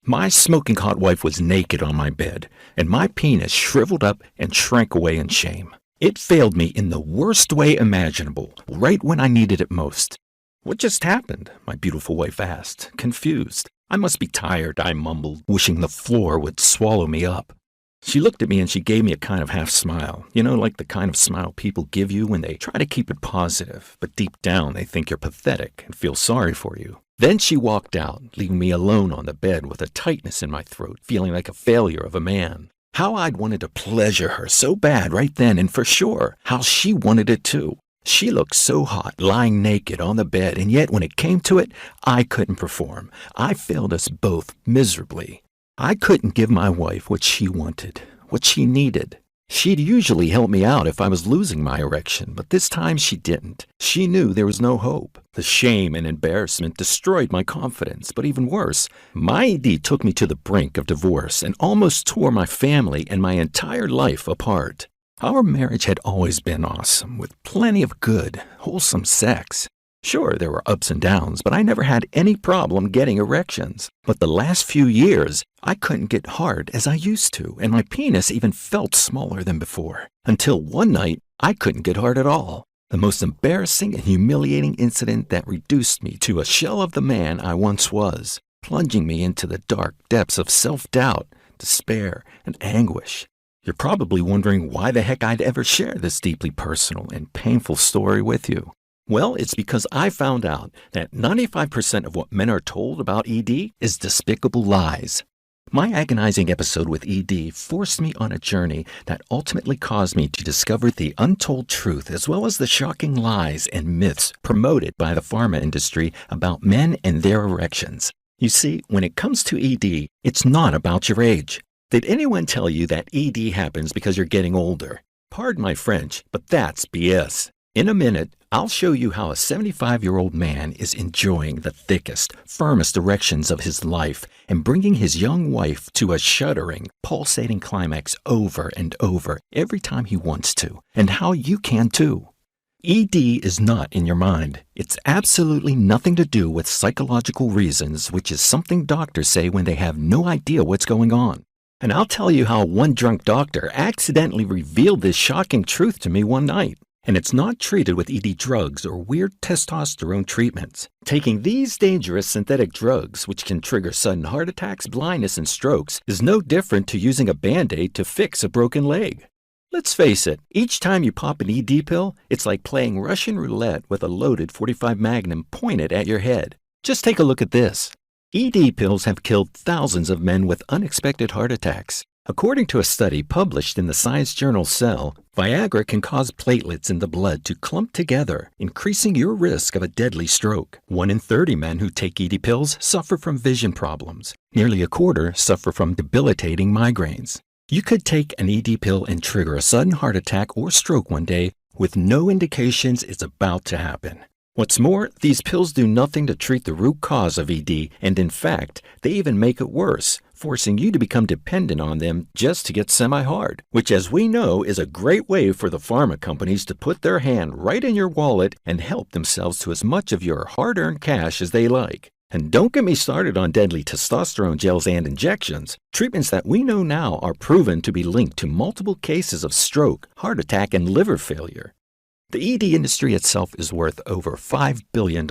My smoking hot wife was naked on my bed, and my penis shriveled up and shrank away in shame. It failed me in the worst way imaginable, right when I needed it most. "What just happened?" my beautiful wife asked, confused. "I must be tired," I mumbled, wishing the floor would swallow me up. She looked at me and she gave me a kind of half smile. You know, like the kind of smile people give you when they try to keep it positive, but deep down they think you're pathetic and feel sorry for you. Then she walked out, leaving me alone on the bed with a tightness in my throat, feeling like a failure of a man. How I'd wanted to pleasure her so bad right then, and for sure, how she wanted it too. She looked so hot, lying naked on the bed, and yet when it came to it, I couldn't perform. I failed us both miserably. I couldn't give my wife what she wanted, what she needed. She'd usually help me out if I was losing my erection, but this time she didn't. She knew there was no hope. The shame and embarrassment destroyed my confidence, but even worse, my ED took me to the brink of divorce and almost tore my family and my entire life apart. Our marriage had always been awesome, with plenty of good, wholesome sex. Sure, there were ups and downs, but I never had any problem getting erections. But the last few years, I couldn't get hard as I used to, and my penis even felt smaller than before. Until one night, I couldn't get hard at all. The most embarrassing and humiliating incident that reduced me to a shell of the man I once was, plunging me into the dark depths of self-doubt, despair, and anguish. You're probably wondering why the heck I'd ever share this deeply personal and painful story with you. Well, it's because I found out that 95% of what men are told about ED is despicable lies. My agonizing episode with ED forced me on a journey that ultimately caused me to discover the untold truth as well as the shocking lies and myths promoted by the pharma industry about men and their erections. You see, when it comes to ED, it's not about your age. Did anyone tell you that ED happens because you're getting older? Pardon my French, but that's BS. In a minute, I'll show you how a 75-year-old man is enjoying the thickest, firmest erections of his life and bringing his young wife to a shuddering, pulsating climax over and over every time he wants to, and how you can too. ED is not in your mind. It's absolutely nothing to do with psychological reasons, which is something doctors say when they have no idea what's going on. And I'll tell you how one drunk doctor accidentally revealed this shocking truth to me one night. And it's not treated with ED drugs or weird testosterone treatments. Taking these dangerous synthetic drugs, which can trigger sudden heart attacks, blindness, and strokes, is no different to using a Band-Aid to fix a broken leg. Let's face it, each time you pop an ED pill, it's like playing Russian roulette with a loaded .45 Magnum pointed at your head. Just take a look at this. ED pills have killed thousands of men with unexpected heart attacks. According to a study published in the science journal Cell, Viagra can cause platelets in the blood to clump together, increasing your risk of a deadly stroke. 1 in 30 men who take ED pills suffer from vision problems. Nearly a quarter suffer from debilitating migraines. You could take an ED pill and trigger a sudden heart attack or stroke one day with no indications it's about to happen. What's more, these pills do nothing to treat the root cause of ED, and in fact, they even make it worse, forcing you to become dependent on them just to get semi-hard, which as we know is a great way for the pharma companies to put their hand right in your wallet and help themselves to as much of your hard-earned cash as they like. And don't get me started on deadly testosterone gels and injections, treatments that we know now are proven to be linked to multiple cases of stroke, heart attack, and liver failure. The ED industry itself is worth over $5 billion,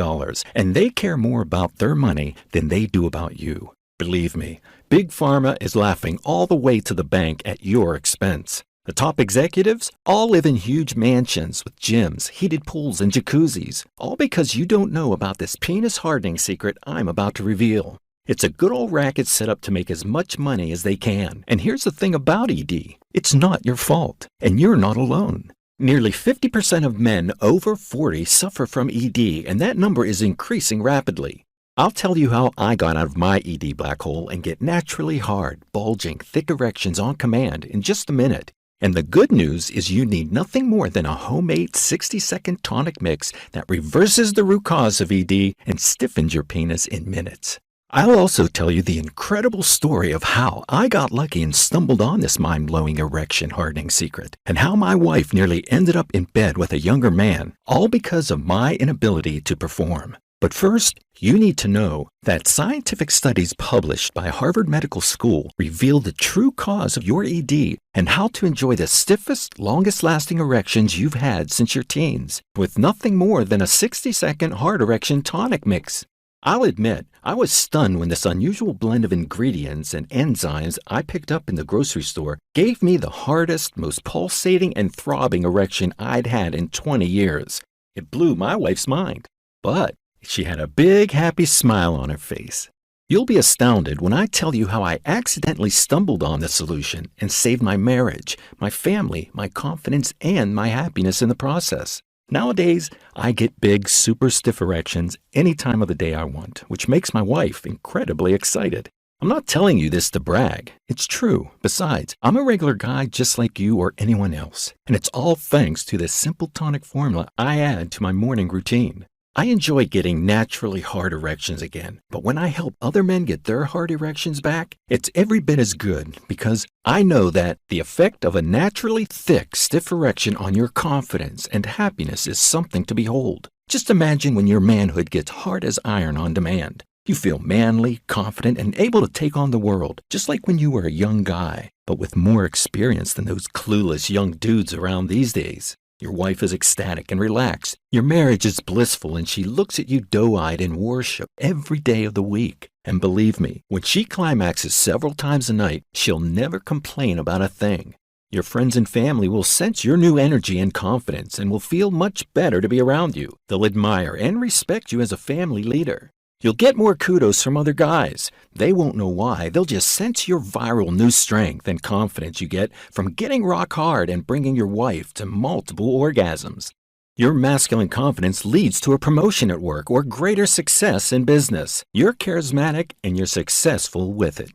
and they care more about their money than they do about you. Believe me, Big Pharma is laughing all the way to the bank at your expense. The top executives all live in huge mansions with gyms, heated pools, and jacuzzis, all because you don't know about this penis hardening secret I'm about to reveal. It's a good old racket set up to make as much money as they can. And here's the thing about ED. It's not your fault, and you're not alone. Nearly 50% of men over 40 suffer from ED, and that number is increasing rapidly. I'll tell you how I got out of my ED black hole and get naturally hard, bulging, thick erections on command in just a minute. And the good news is you need nothing more than a homemade 60-second tonic mix that reverses the root cause of ED and stiffens your penis in minutes. I'll also tell you the incredible story of how I got lucky and stumbled on this mind-blowing erection hardening secret, and how my wife nearly ended up in bed with a younger man, all because of my inability to perform. But first, you need to know that scientific studies published by Harvard Medical School reveal the true cause of your ED and how to enjoy the stiffest, longest-lasting erections you've had since your teens with nothing more than a 60-second hard erection tonic mix. I'll admit, I was stunned when this unusual blend of ingredients and enzymes I picked up in the grocery store gave me the hardest, most pulsating and throbbing erection I'd had in 20 years. It blew my wife's mind. But she had a big, happy smile on her face. You'll be astounded when I tell you how I accidentally stumbled on the solution and saved my marriage, my family, my confidence, and my happiness in the process. Nowadays, I get big, super stiff erections any time of the day I want, which makes my wife incredibly excited. I'm not telling you this to brag. It's true. Besides, I'm a regular guy just like you or anyone else, and it's all thanks to this simple tonic formula I add to my morning routine. I enjoy getting naturally hard erections again, but when I help other men get their hard erections back, it's every bit as good because I know that the effect of a naturally thick, stiff erection on your confidence and happiness is something to behold. Just imagine when your manhood gets hard as iron on demand. You feel manly, confident, and able to take on the world, just like when you were a young guy, but with more experience than those clueless young dudes around these days. Your wife is ecstatic and relaxed. Your marriage is blissful and she looks at you doe-eyed in worship every day of the week. And believe me, when she climaxes several times a night, she'll never complain about a thing. Your friends and family will sense your new energy and confidence and will feel much better to be around you. They'll admire and respect you as a family leader. You'll get more kudos from other guys. They won't know why. They'll just sense your viral new strength and confidence you get from getting rock hard and bringing your wife to multiple orgasms. Your masculine confidence leads to a promotion at work or greater success in business. You're charismatic and you're successful with it.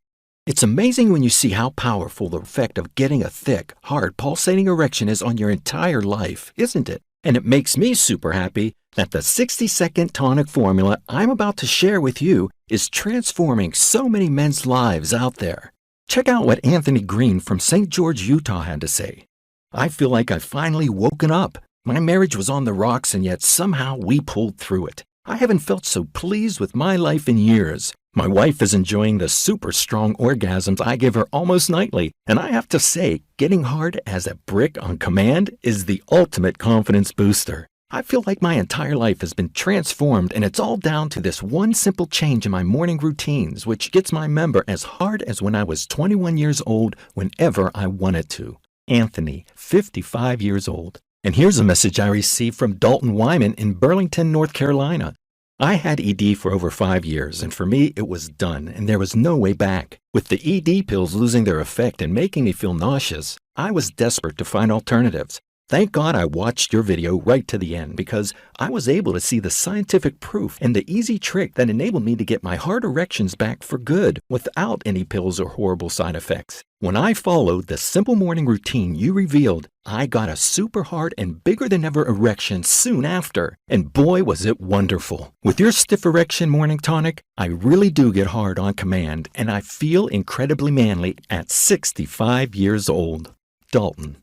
It's amazing when you see how powerful the effect of getting a thick, hard, pulsating erection is on your entire life, isn't it? And it makes me super happy that the 60-second tonic formula I'm about to share with you is transforming so many men's lives out there. Check out what Anthony Green from St. George, Utah had to say. I feel like I've finally woken up. My marriage was on the rocks and yet somehow we pulled through it. I haven't felt so pleased with my life in years. My wife is enjoying the super strong orgasms I give her almost nightly, and I have to say, getting hard as a brick on command is the ultimate confidence booster. I feel like my entire life has been transformed, and it's all down to this one simple change in my morning routines, which gets my member as hard as when I was 21 years old whenever I wanted to. Anthony, 55 years old. And here's a message I received from Dalton Wyman in Burlington, North Carolina. I had ED for over 5 years, and for me, it was done, and there was no way back. With the ED pills losing their effect and making me feel nauseous, I was desperate to find alternatives. Thank God I watched your video right to the end because I was able to see the scientific proof and the easy trick that enabled me to get my hard erections back for good without any pills or horrible side effects. When I followed the simple morning routine you revealed, I got a super hard and bigger than ever erection soon after. And boy, was it wonderful. With your stiff erection morning tonic, I really do get hard on command and I feel incredibly manly at 65 years old. Dalton.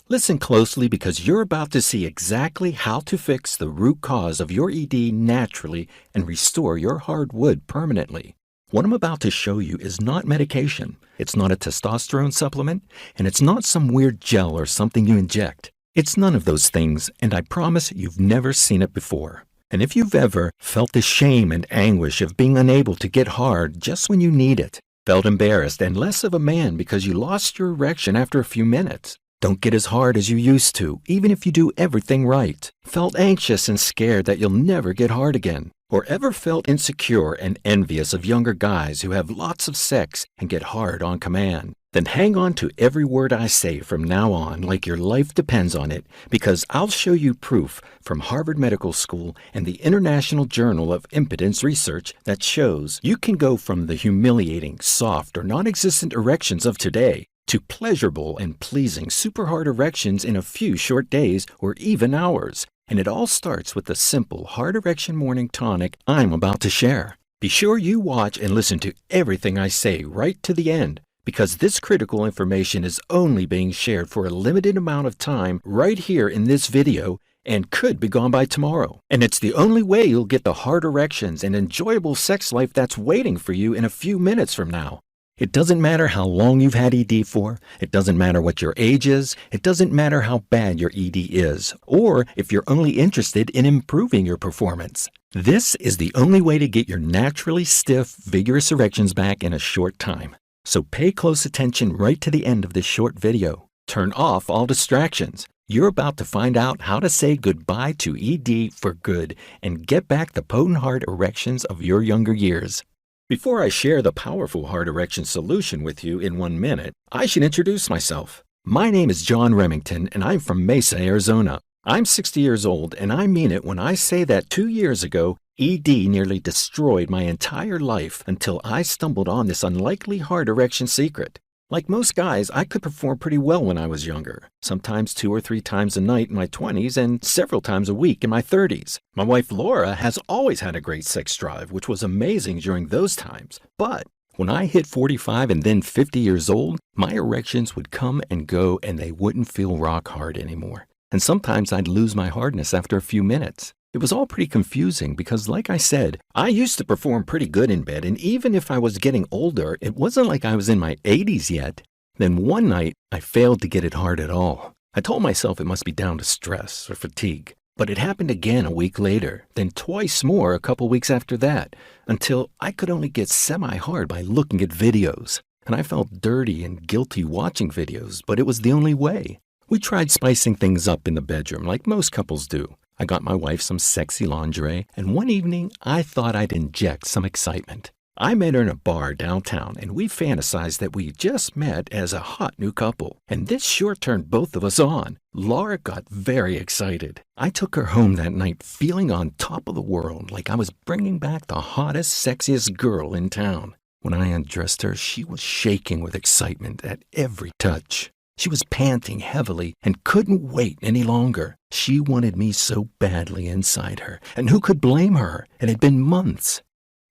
Listen closely because you're about to see exactly how to fix the root cause of your ED naturally and restore your hard wood permanently. What I'm about to show you is not medication, it's not a testosterone supplement, and it's not some weird gel or something you inject. It's none of those things, and I promise you've never seen it before. And if you've ever felt the shame and anguish of being unable to get hard just when you need it, felt embarrassed and less of a man because you lost your erection after a few minutes, don't get as hard as you used to, even if you do everything right. Felt anxious and scared that you'll never get hard again. Or ever felt insecure and envious of younger guys who have lots of sex and get hard on command. Then hang on to every word I say from now on like your life depends on it, because I'll show you proof from Harvard Medical School and the International Journal of Impotence Research that shows you can go from the humiliating, soft, or non-existent erections of today to pleasurable and pleasing super hard erections in a few short days or even hours. And it all starts with the simple hard erection morning tonic I'm about to share. Be sure you watch and listen to everything I say right to the end, because this critical information is only being shared for a limited amount of time right here in this video, and could be gone by tomorrow. And it's the only way you'll get the hard erections and enjoyable sex life that's waiting for you in a few minutes from now. It doesn't matter how long you've had ED for, it doesn't matter what your age is, it doesn't matter how bad your ED is, or if you're only interested in improving your performance. This is the only way to get your naturally stiff, vigorous erections back in a short time. So pay close attention right to the end of this short video. Turn off all distractions. You're about to find out how to say goodbye to ED for good and get back the potent hard erections of your younger years. Before I share the powerful hard erection solution with you in 1 minute, I should introduce myself. My name is John Remington, and I'm from Mesa, Arizona. I'm 60 years old, and I mean it when I say that 2 years ago, ED nearly destroyed my entire life until I stumbled on this unlikely hard erection secret. Like most guys, I could perform pretty well when I was younger, sometimes 2 or 3 times a night in my 20s and several times a week in my 30s. My wife Laura has always had a great sex drive, which was amazing during those times. But when I hit 45 and then 50 years old, my erections would come and go and they wouldn't feel rock hard anymore. And sometimes I'd lose my hardness after a few minutes. It was all pretty confusing because, like I said, I used to perform pretty good in bed, and even if I was getting older, it wasn't like I was in my 80s yet. Then one night, I failed to get it hard at all. I told myself it must be down to stress or fatigue. But it happened again a week later, then twice more a couple weeks after that, until I could only get semi-hard by looking at videos. And I felt dirty and guilty watching videos, but it was the only way. We tried spicing things up in the bedroom like most couples do. I got my wife some sexy lingerie, and one evening I thought I'd inject some excitement. I met her in a bar downtown, and we fantasized that we just met as a hot new couple. And this sure turned both of us on. Laura got very excited. I took her home that night feeling on top of the world, like I was bringing back the hottest, sexiest girl in town. When I undressed her, she was shaking with excitement at every touch. She was panting heavily and couldn't wait any longer. She wanted me so badly inside her, and who could blame her? It had been months.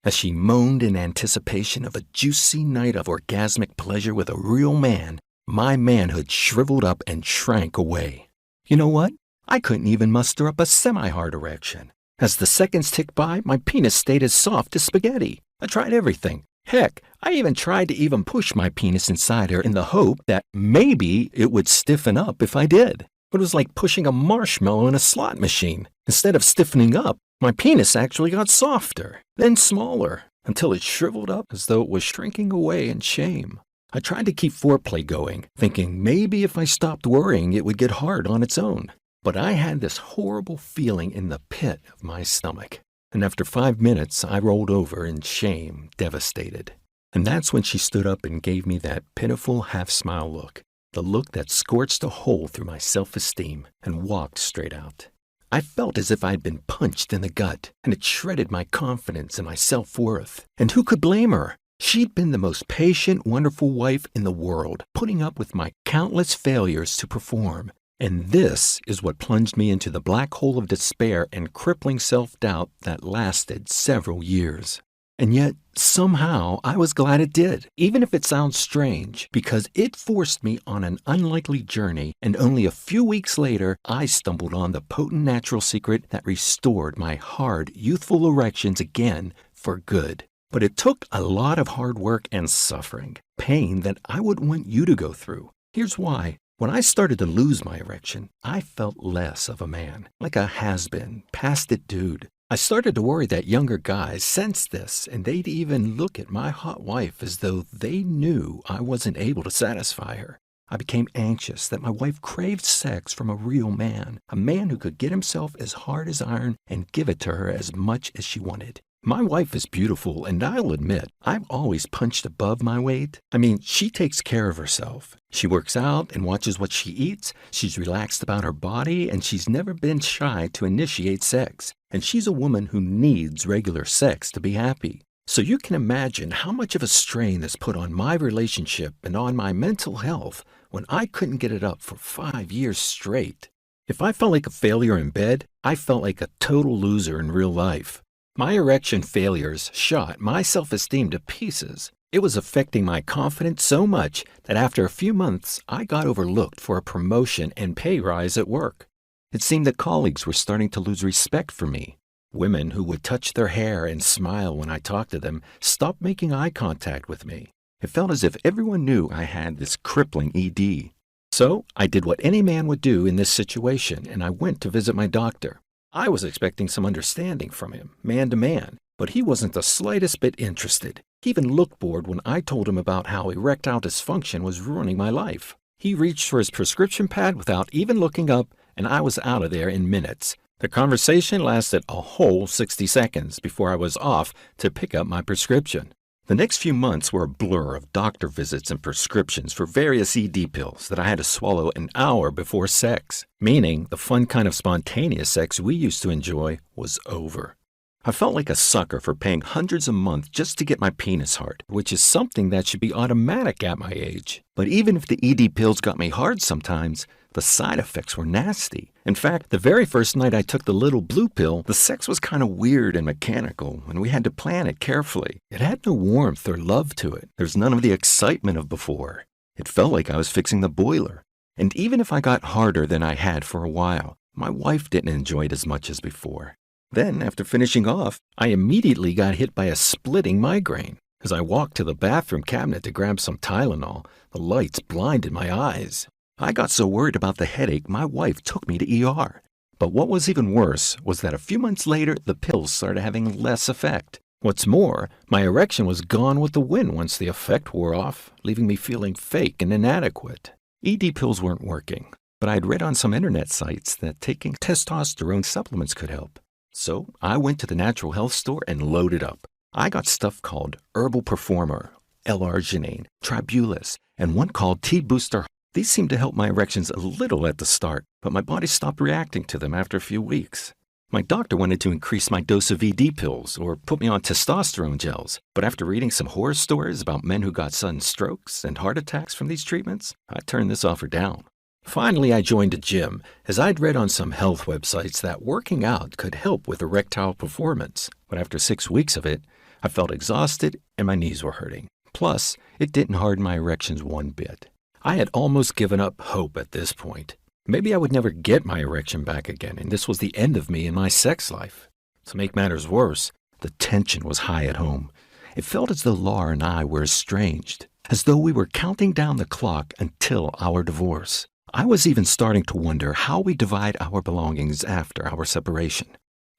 As she moaned in anticipation of a juicy night of orgasmic pleasure with a real man, my manhood shriveled up and shrank away. You know what? I couldn't even muster up a semi-hard erection. As the seconds ticked by, my penis stayed as soft as spaghetti. I tried everything. Heck, I even tried to push my penis inside her in the hope that maybe it would stiffen up if I did. But it was like pushing a marshmallow in a slot machine. Instead of stiffening up, my penis actually got softer, then smaller, until it shriveled up as though it was shrinking away in shame. I tried to keep foreplay going, thinking maybe if I stopped worrying it would get hard on its own. But I had this horrible feeling in the pit of my stomach. And after 5 minutes, I rolled over in shame, devastated. And that's when she stood up and gave me that pitiful half-smile look, the look that scorched a hole through my self-esteem, and walked straight out. I felt as if I'd been punched in the gut, and it shredded my confidence and my self-worth. And who could blame her? She'd been the most patient, wonderful wife in the world, putting up with my countless failures to perform. And this is what plunged me into the black hole of despair and crippling self-doubt that lasted several years. And yet, somehow, I was glad it did, even if it sounds strange, because it forced me on an unlikely journey, and only a few weeks later, I stumbled on the potent natural secret that restored my hard, youthful erections again for good. But it took a lot of hard work and suffering, pain that I wouldn't want you to go through. Here's why. When I started to lose my erection, I felt less of a man, like a has-been, past-it dude. I started to worry that younger guys sensed this, and they'd even look at my hot wife as though they knew I wasn't able to satisfy her. I became anxious that my wife craved sex from a real man, a man who could get himself as hard as iron and give it to her as much as she wanted. My wife is beautiful, and I'll admit, I've always punched above my weight. She takes care of herself. She works out and watches what she eats. She's relaxed about her body, and she's never been shy to initiate sex. And she's a woman who needs regular sex to be happy. So you can imagine how much of a strain this put on my relationship and on my mental health when I couldn't get it up for 5 years straight. If I felt like a failure in bed, I felt like a total loser in real life. My erection failures shot my self-esteem to pieces. It was affecting my confidence so much that after a few months, I got overlooked for a promotion and pay rise at work. It seemed that colleagues were starting to lose respect for me. Women who would touch their hair and smile when I talked to them stopped making eye contact with me. It felt as if everyone knew I had this crippling ED. So I did what any man would do in this situation, and I went to visit my doctor. I was expecting some understanding from him, man to man, but he wasn't the slightest bit interested. He even looked bored when I told him about how erectile dysfunction was ruining my life. He reached for his prescription pad without even looking up, and I was out of there in minutes. The conversation lasted a whole 60 seconds before I was off to pick up my prescription. The next few months were a blur of doctor visits and prescriptions for various ED pills that I had to swallow an hour before sex, meaning the fun kind of spontaneous sex we used to enjoy was over. I felt like a sucker for paying hundreds a month just to get my penis hard, which is something that should be automatic at my age. But even if the ED pills got me hard sometimes, the side effects were nasty. In fact, the very first night I took the little blue pill, the sex was kind of weird and mechanical, and we had to plan it carefully. It had no warmth or love to it. There's none of the excitement of before. It felt like I was fixing the boiler. And even if I got harder than I had for a while, my wife didn't enjoy it as much as before. Then, after finishing off, I immediately got hit by a splitting migraine. As I walked to the bathroom cabinet to grab some Tylenol, the lights blinded my eyes. I got so worried about the headache, my wife took me to ER. But what was even worse was that a few months later, the pills started having less effect. What's more, my erection was gone with the wind once the effect wore off, leaving me feeling fake and inadequate. ED pills weren't working, but I'd read on some internet sites that taking testosterone supplements could help. So I went to the natural health store and loaded up. I got stuff called Herbal Performer, L-arginine, Tribulus, and one called T-Booster. These seemed to help my erections a little at the start, but my body stopped reacting to them after a few weeks. My doctor wanted to increase my dose of ED pills or put me on testosterone gels, but after reading some horror stories about men who got sudden strokes and heart attacks from these treatments, I turned this offer down. Finally, I joined a gym, as I'd read on some health websites that working out could help with erectile performance. But after 6 weeks of it, I felt exhausted and my knees were hurting. Plus, it didn't harden my erections one bit. I had almost given up hope at this point. Maybe I would never get my erection back again, and this was the end of me and my sex life. To make matters worse, the tension was high at home. It felt as though Laura and I were estranged, as though we were counting down the clock until our divorce. I was even starting to wonder how we divide our belongings after our separation.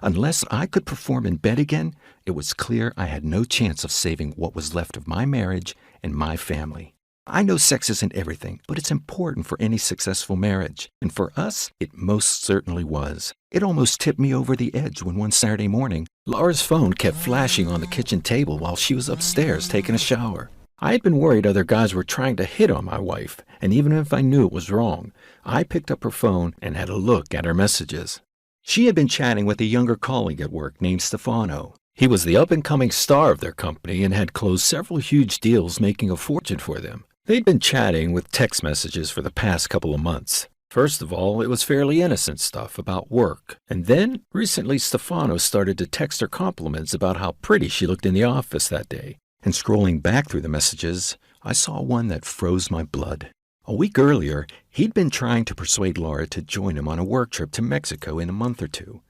Unless I could perform in bed again, it was clear I had no chance of saving what was left of my marriage and my family. I know sex isn't everything, but it's important for any successful marriage. And for us, it most certainly was. It almost tipped me over the edge when one Saturday morning, Laura's phone kept flashing on the kitchen table while she was upstairs taking a shower. I had been worried other guys were trying to hit on my wife, and even if I knew it was wrong, I picked up her phone and had a look at her messages. She had been chatting with a younger colleague at work named Stefano. He was the up-and-coming star of their company and had closed several huge deals, making a fortune for them. They'd been chatting with text messages for the past couple of months. First of all, it was fairly innocent stuff about work. And then, recently, Stefano started to text her compliments about how pretty she looked in the office that day. And scrolling back through the messages, I saw one that froze my blood. A week earlier, he'd been trying to persuade Laura to join him on a work trip to Mexico in a month or two.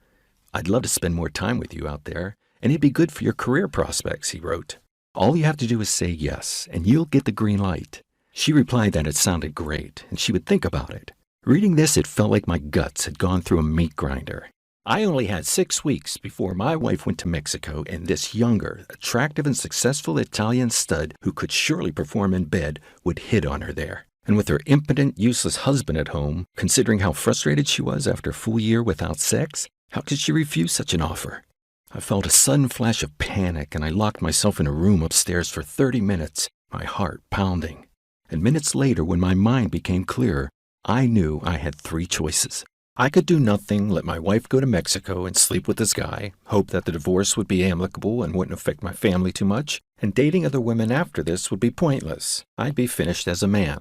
"I'd love to spend more time with you out there, and it'd be good for your career prospects," he wrote. "All you have to do is say yes, and you'll get the green light." She replied that it sounded great, and she would think about it. Reading this, it felt like my guts had gone through a meat grinder. I only had 6 weeks before my wife went to Mexico, and this younger, attractive, and successful Italian stud who could surely perform in bed would hit on her there. And with her impotent, useless husband at home, considering how frustrated she was after a full year without sex, how could she refuse such an offer? I felt a sudden flash of panic, and I locked myself in a room upstairs for 30 minutes, my heart pounding. And minutes later, when my mind became clearer, I knew I had 3 choices. I could do nothing, let my wife go to Mexico and sleep with this guy, hope that the divorce would be amicable and wouldn't affect my family too much, and dating other women after this would be pointless. I'd be finished as a man.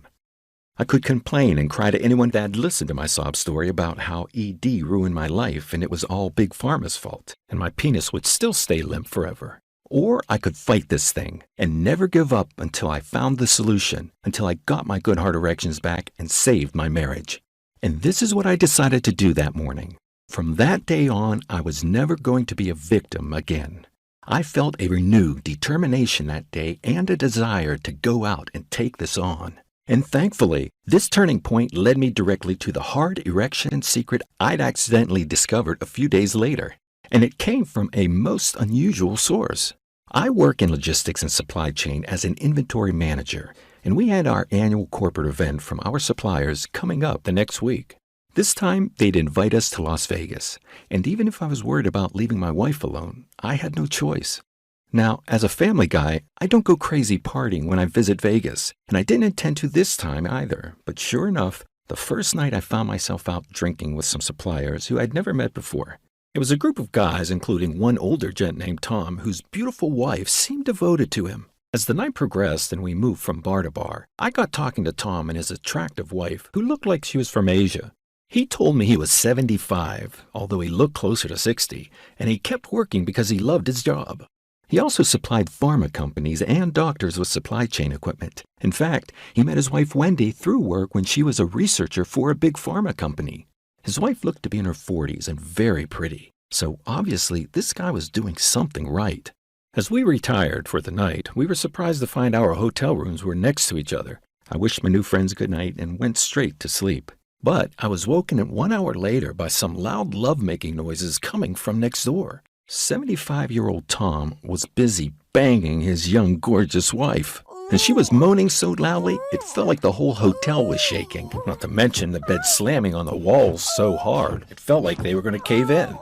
I could complain and cry to anyone that'd listen to my sob story about how ED ruined my life and it was all Big Pharma's fault, and my penis would still stay limp forever. Or I could fight this thing and never give up until I found the solution, until I got my good hard erections back and saved my marriage. And this is what I decided to do that morning. From that day on, I was never going to be a victim again. I felt a renewed determination that day and a desire to go out and take this on. And thankfully, this turning point led me directly to the hard erection secret I'd accidentally discovered a few days later. And it came from a most unusual source. I work in logistics and supply chain as an inventory manager, and we had our annual corporate event from our suppliers coming up the next week. This time, they'd invite us to Las Vegas, and even if I was worried about leaving my wife alone, I had no choice. Now, as a family guy, I don't go crazy partying when I visit Vegas, and I didn't intend to this time either. But sure enough, the first night I found myself out drinking with some suppliers who I'd never met before. It was a group of guys, including one older gent named Tom, whose beautiful wife seemed devoted to him. As the night progressed and we moved from bar to bar, I got talking to Tom and his attractive wife, who looked like she was from Asia. He told me he was 75, although he looked closer to 60, and he kept working because he loved his job. He also supplied pharma companies and doctors with supply chain equipment. In fact, he met his wife Wendy through work when she was a researcher for a big pharma company. His wife looked to be in her 40s and very pretty, so obviously this guy was doing something right. As we retired for the night, we were surprised to find our hotel rooms were next to each other. I wished my new friends good night and went straight to sleep. But I was woken at 1 hour later by some loud lovemaking noises coming from next door. 75-year-old Tom was busy banging his young, gorgeous wife. And she was moaning so loudly, it felt like the whole hotel was shaking. Not to mention the bed slamming on the walls so hard, it felt like they were going to cave in.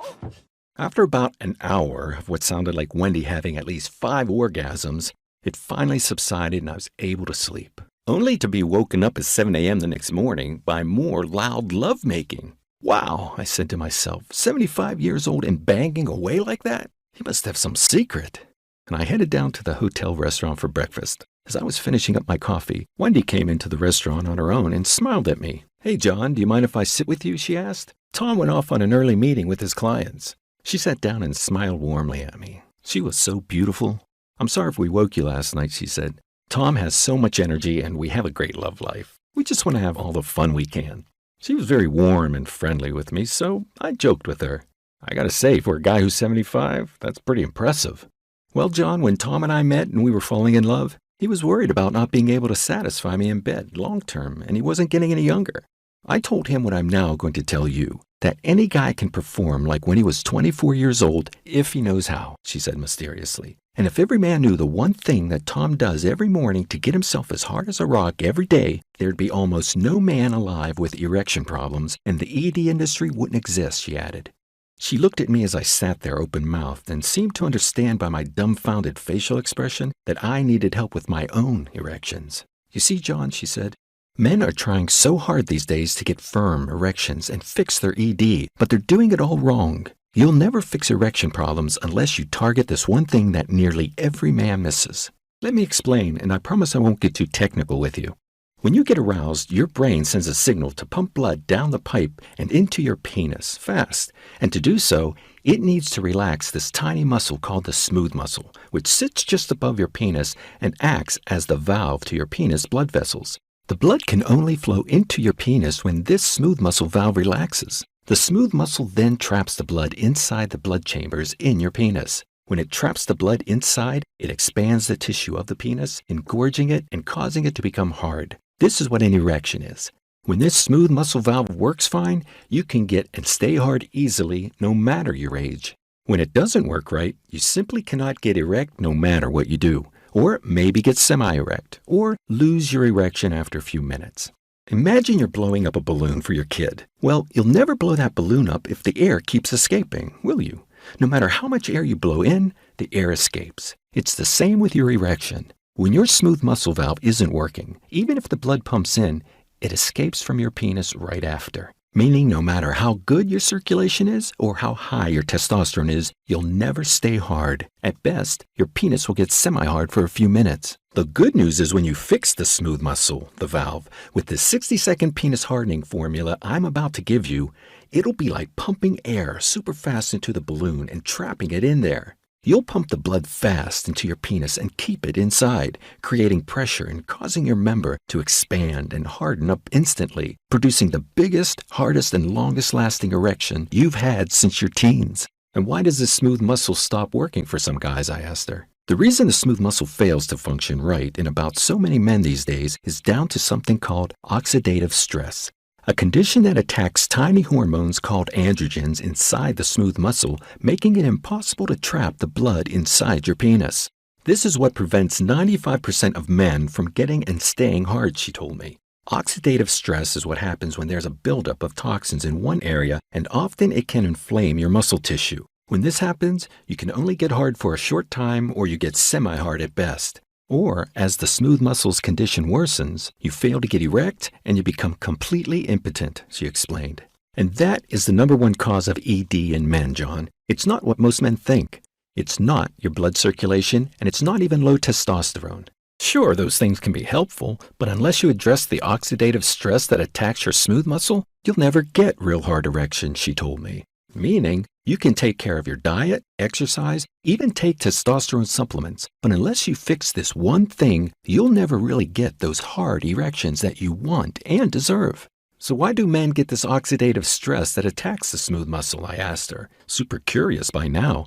After about an hour of what sounded like Wendy having at least 5 orgasms, it finally subsided and I was able to sleep. Only to be woken up at 7 a.m. the next morning by more loud lovemaking. Wow, I said to myself, 75 years old and banging away like that? He must have some secret. And I headed down to the hotel restaurant for breakfast. As I was finishing up my coffee, Wendy came into the restaurant on her own and smiled at me. "Hey, John, do you mind if I sit with you?" she asked. Tom went off on an early meeting with his clients. She sat down and smiled warmly at me. She was so beautiful. "I'm sorry if we woke you last night," she said. "Tom has so much energy and we have a great love life. We just want to have all the fun we can." She was very warm and friendly with me, so I joked with her. I gotta say, for a guy who's 75, that's pretty impressive. Well, John, when Tom and I met and we were falling in love, he was worried about not being able to satisfy me in bed long term, and he wasn't getting any younger. I told him what I'm now going to tell you, that any guy can perform like when he was 24 years old if he knows how, she said mysteriously. And if every man knew the one thing that Tom does every morning to get himself as hard as a rock every day, there'd be almost no man alive with erection problems, and the ED industry wouldn't exist, she added. She looked at me as I sat there open-mouthed and seemed to understand by my dumbfounded facial expression that I needed help with my own erections. "You see, John," she said, "men are trying so hard these days to get firm erections and fix their ED, but they're doing it all wrong. You'll never fix erection problems unless you target this one thing that nearly every man misses. Let me explain, and I promise I won't get too technical with you. When you get aroused, your brain sends a signal to pump blood down the pipe and into your penis fast. And to do so, it needs to relax this tiny muscle called the smooth muscle, which sits just above your penis and acts as the valve to your penis blood vessels. The blood can only flow into your penis when this smooth muscle valve relaxes. The smooth muscle then traps the blood inside the blood chambers in your penis. When it traps the blood inside, it expands the tissue of the penis, engorging it and causing it to become hard. This is what an erection is. When this smooth muscle valve works fine, you can get and stay hard easily no matter your age. When it doesn't work right, you simply cannot get erect no matter what you do, or maybe get semi-erect, or lose your erection after a few minutes. Imagine you're blowing up a balloon for your kid. Well, you'll never blow that balloon up if the air keeps escaping, will you? No matter how much air you blow in, the air escapes. It's the same with your erection. When your smooth muscle valve isn't working, even if the blood pumps in, it escapes from your penis right after. Meaning no matter how good your circulation is or how high your testosterone is, you'll never stay hard. At best, your penis will get semi-hard for a few minutes. The good news is when you fix the smooth muscle, the valve, with the 60-second penis hardening formula I'm about to give you, it'll be like pumping air super fast into the balloon and trapping it in there. You'll pump the blood fast into your penis and keep it inside, creating pressure and causing your member to expand and harden up instantly, producing the biggest, hardest, and longest-lasting erection you've had since your teens. And why does this smooth muscle stop working for some guys, I asked her. The reason the smooth muscle fails to function right in about so many men these days is down to something called oxidative stress, a condition that attacks tiny hormones called androgens inside the smooth muscle, making it impossible to trap the blood inside your penis. This is what prevents 95% of men from getting and staying hard, she told me. Oxidative stress is what happens when there's a buildup of toxins in one area, and often it can inflame your muscle tissue. When this happens, you can only get hard for a short time or you get semi-hard at best. Or, as the smooth muscles condition worsens, you fail to get erect and you become completely impotent, she explained. And that is the number one cause of ED in men, John. It's not what most men think. It's not your blood circulation, and it's not even low testosterone. Sure, those things can be helpful, but unless you address the oxidative stress that attacks your smooth muscle, you'll never get real hard erections, she told me. Meaning, you can take care of your diet, exercise, even take testosterone supplements, but unless you fix this one thing, you'll never really get those hard erections that you want and deserve. So why do men get this oxidative stress that attacks the smooth muscle, I asked her, super curious by now.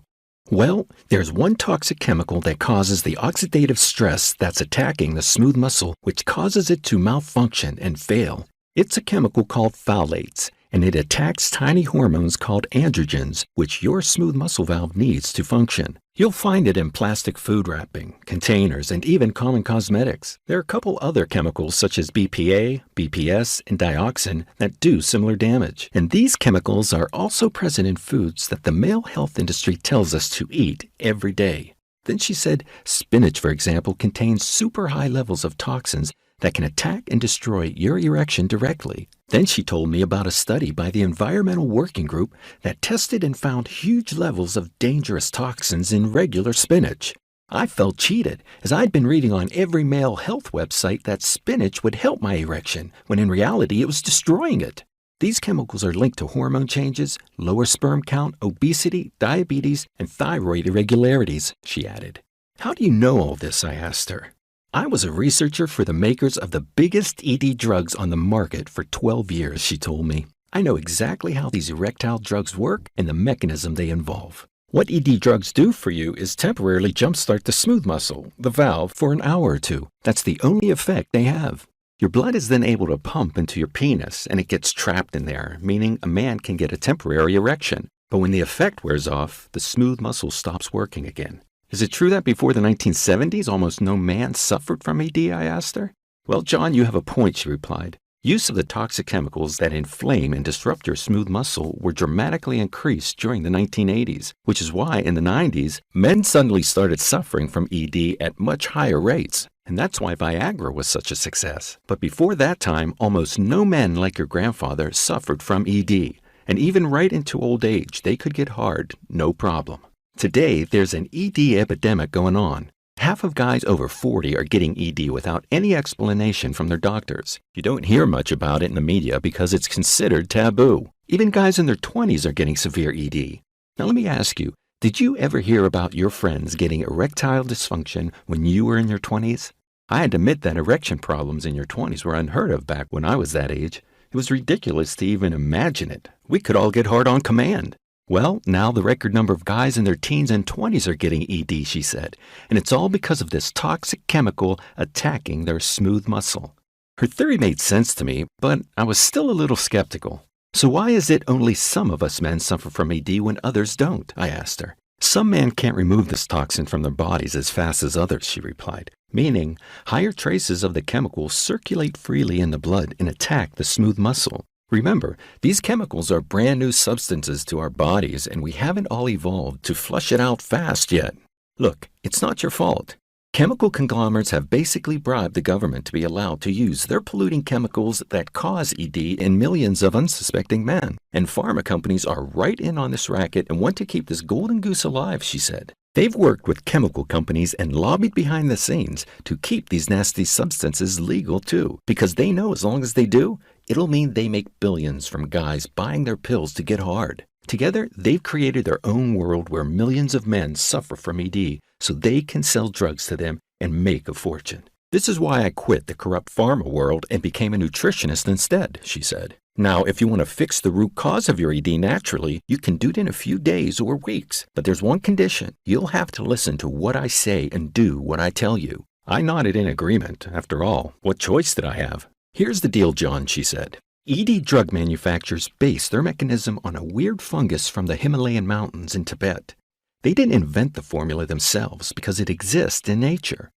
Well, there's one toxic chemical that causes the oxidative stress that's attacking the smooth muscle, which causes it to malfunction and fail. It's a chemical called phthalates, and it attacks tiny hormones called androgens, which your smooth muscle valve needs to function. You'll find it in plastic food wrapping, containers, and even common cosmetics. There are a couple other chemicals such as BPA, BPS, and dioxin that do similar damage. And these chemicals are also present in foods that the male health industry tells us to eat every day. Then she said spinach, for example, contains super high levels of toxins that can attack and destroy your erection directly. Then she told me about a study by the Environmental Working Group that tested and found huge levels of dangerous toxins in regular spinach. I felt cheated, as I'd been reading on every male health website that spinach would help my erection, when in reality it was destroying it. These chemicals are linked to hormone changes, lower sperm count, obesity, diabetes, and thyroid irregularities, she added. How do you know all this? I asked her. I was a researcher for the makers of the biggest ED drugs on the market for 12 years, she told me. I know exactly how these erectile drugs work and the mechanism they involve. What ED drugs do for you is temporarily jumpstart the smooth muscle, the valve, for an hour or two. That's the only effect they have. Your blood is then able to pump into your penis and it gets trapped in there, meaning a man can get a temporary erection. But when the effect wears off, the smooth muscle stops working again. Is it true that before the 1970s, almost no man suffered from ED, I asked her? Well, John, you have a point, she replied. Use of the toxic chemicals that inflame and disrupt your smooth muscle were dramatically increased during the 1980s, which is why in the 90s, men suddenly started suffering from ED at much higher rates. And that's why Viagra was such a success. But before that time, almost no men like your grandfather suffered from ED. And even right into old age, they could get hard, no problem. Today, there's an ED epidemic going on. Half of guys over 40 are getting ED without any explanation from their doctors. You don't hear much about it in the media because it's considered taboo. Even guys in their 20s are getting severe ED. Now let me ask you, did you ever hear about your friends getting erectile dysfunction when you were in your 20s? I had to admit that erection problems in your 20s were unheard of back when I was that age. It was ridiculous to even imagine it. We could all get hard on command. Well, now the record number of guys in their teens and 20s are getting ED, she said, and it's all because of this toxic chemical attacking their smooth muscle. Her theory made sense to me, but I was still a little skeptical. So why is it only some of us men suffer from ED when others don't? I asked her. Some men can't remove this toxin from their bodies as fast as others, she replied, meaning higher traces of the chemical circulate freely in the blood and attack the smooth muscle. Remember, these chemicals are brand new substances to our bodies and we haven't all evolved to flush it out fast yet. Look, it's not your fault. Chemical conglomerates have basically bribed the government to be allowed to use their polluting chemicals that cause ED in millions of unsuspecting men. And pharma companies are right in on this racket and want to keep this golden goose alive, she said. They've worked with chemical companies and lobbied behind the scenes to keep these nasty substances legal too, because they know as long as they do, it'll mean they make billions from guys buying their pills to get hard. Together, they've created their own world where millions of men suffer from ED so they can sell drugs to them and make a fortune. This is why I quit the corrupt pharma world and became a nutritionist instead, she said. Now, if you want to fix the root cause of your ED naturally, you can do it in a few days or weeks. But there's one condition. You'll have to listen to what I say and do what I tell you. I nodded in agreement. After all, what choice did I have? Here's the deal, John, she said. ED drug manufacturers base their mechanism on a weird fungus from the Himalayan mountains in Tibet. They didn't invent the formula themselves because it exists in nature.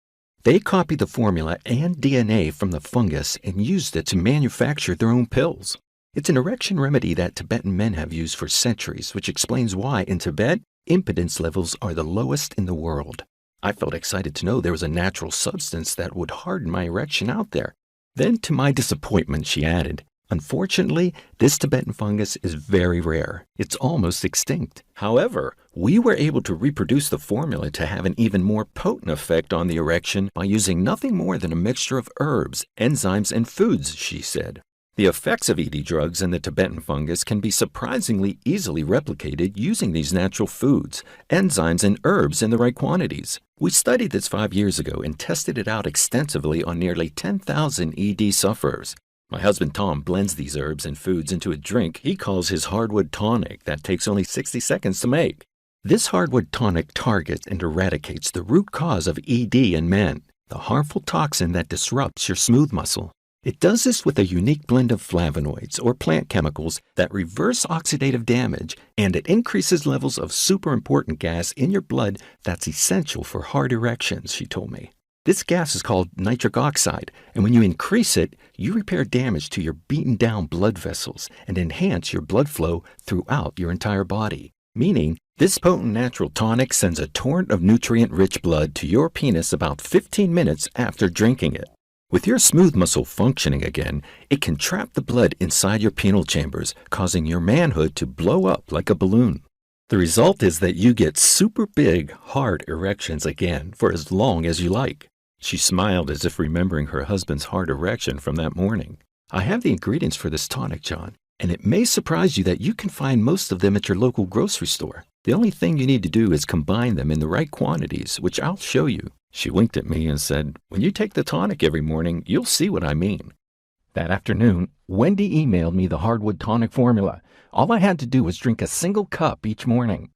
They copied the formula and DNA from the fungus and used it to manufacture their own pills. It's an erection remedy that Tibetan men have used for centuries, which explains why, in Tibet, impotence levels are the lowest in the world. I felt excited to know there was a natural substance that would harden my erection out there. Then, to my disappointment, she added, unfortunately, this Tibetan fungus is very rare. It's almost extinct. However, we were able to reproduce the formula to have an even more potent effect on the erection by using nothing more than a mixture of herbs, enzymes, and foods, she said. The effects of ED drugs and the Tibetan fungus can be surprisingly easily replicated using these natural foods, enzymes, and herbs in the right quantities. We studied this 5 years ago and tested it out extensively on nearly 10,000 ED sufferers. My husband Tom blends these herbs and foods into a drink he calls his hardwood tonic that takes only 60 seconds to make. This hardwood tonic targets and eradicates the root cause of ED in men, the harmful toxin that disrupts your smooth muscle. It does this with a unique blend of flavonoids or plant chemicals that reverse oxidative damage, and it increases levels of super important gas in your blood that's essential for hard erections, she told me. This gas is called nitric oxide, and when you increase it, you repair damage to your beaten down blood vessels and enhance your blood flow throughout your entire body. Meaning, this potent natural tonic sends a torrent of nutrient-rich blood to your penis about 15 minutes after drinking it. With your smooth muscle functioning again, it can trap the blood inside your penile chambers, causing your manhood to blow up like a balloon. The result is that you get super big, hard erections again for as long as you like. She smiled as if remembering her husband's hard erection from that morning. I have the ingredients for this tonic, John, and it may surprise you that you can find most of them at your local grocery store. The only thing you need to do is combine them in the right quantities, which I'll show you. She winked at me and said, when you take the tonic every morning, you'll see what I mean. That afternoon, Wendy emailed me the hardwood tonic formula. All I had to do was drink a single cup each morning.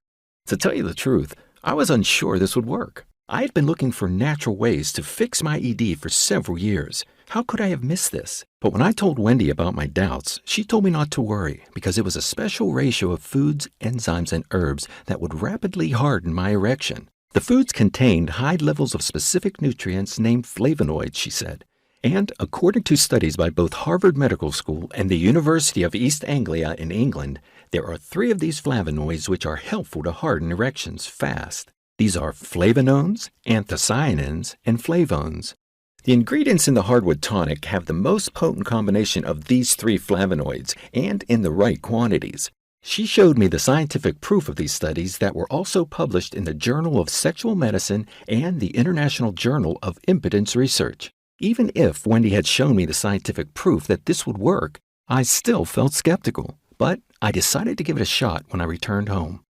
To tell you the truth, I was unsure this would work. I had been looking for natural ways to fix my ED for several years. How could I have missed this? But when I told Wendy about my doubts, she told me not to worry because it was a special ratio of foods, enzymes, and herbs that would rapidly harden my erection. The foods contained high levels of specific nutrients named flavonoids, she said. And according to studies by both Harvard Medical School and the University of East Anglia in England, there are 3 of these flavonoids which are helpful to harden erections fast. These are flavonones, anthocyanins, and flavones. The ingredients in the hardwood tonic have the most potent combination of these 3 flavonoids and in the right quantities. She showed me the scientific proof of these studies that were also published in the Journal of Sexual Medicine and the International Journal of Impotence Research. Even if Wendy had shown me the scientific proof that this would work, I still felt skeptical. But I decided to give it a shot when I returned home.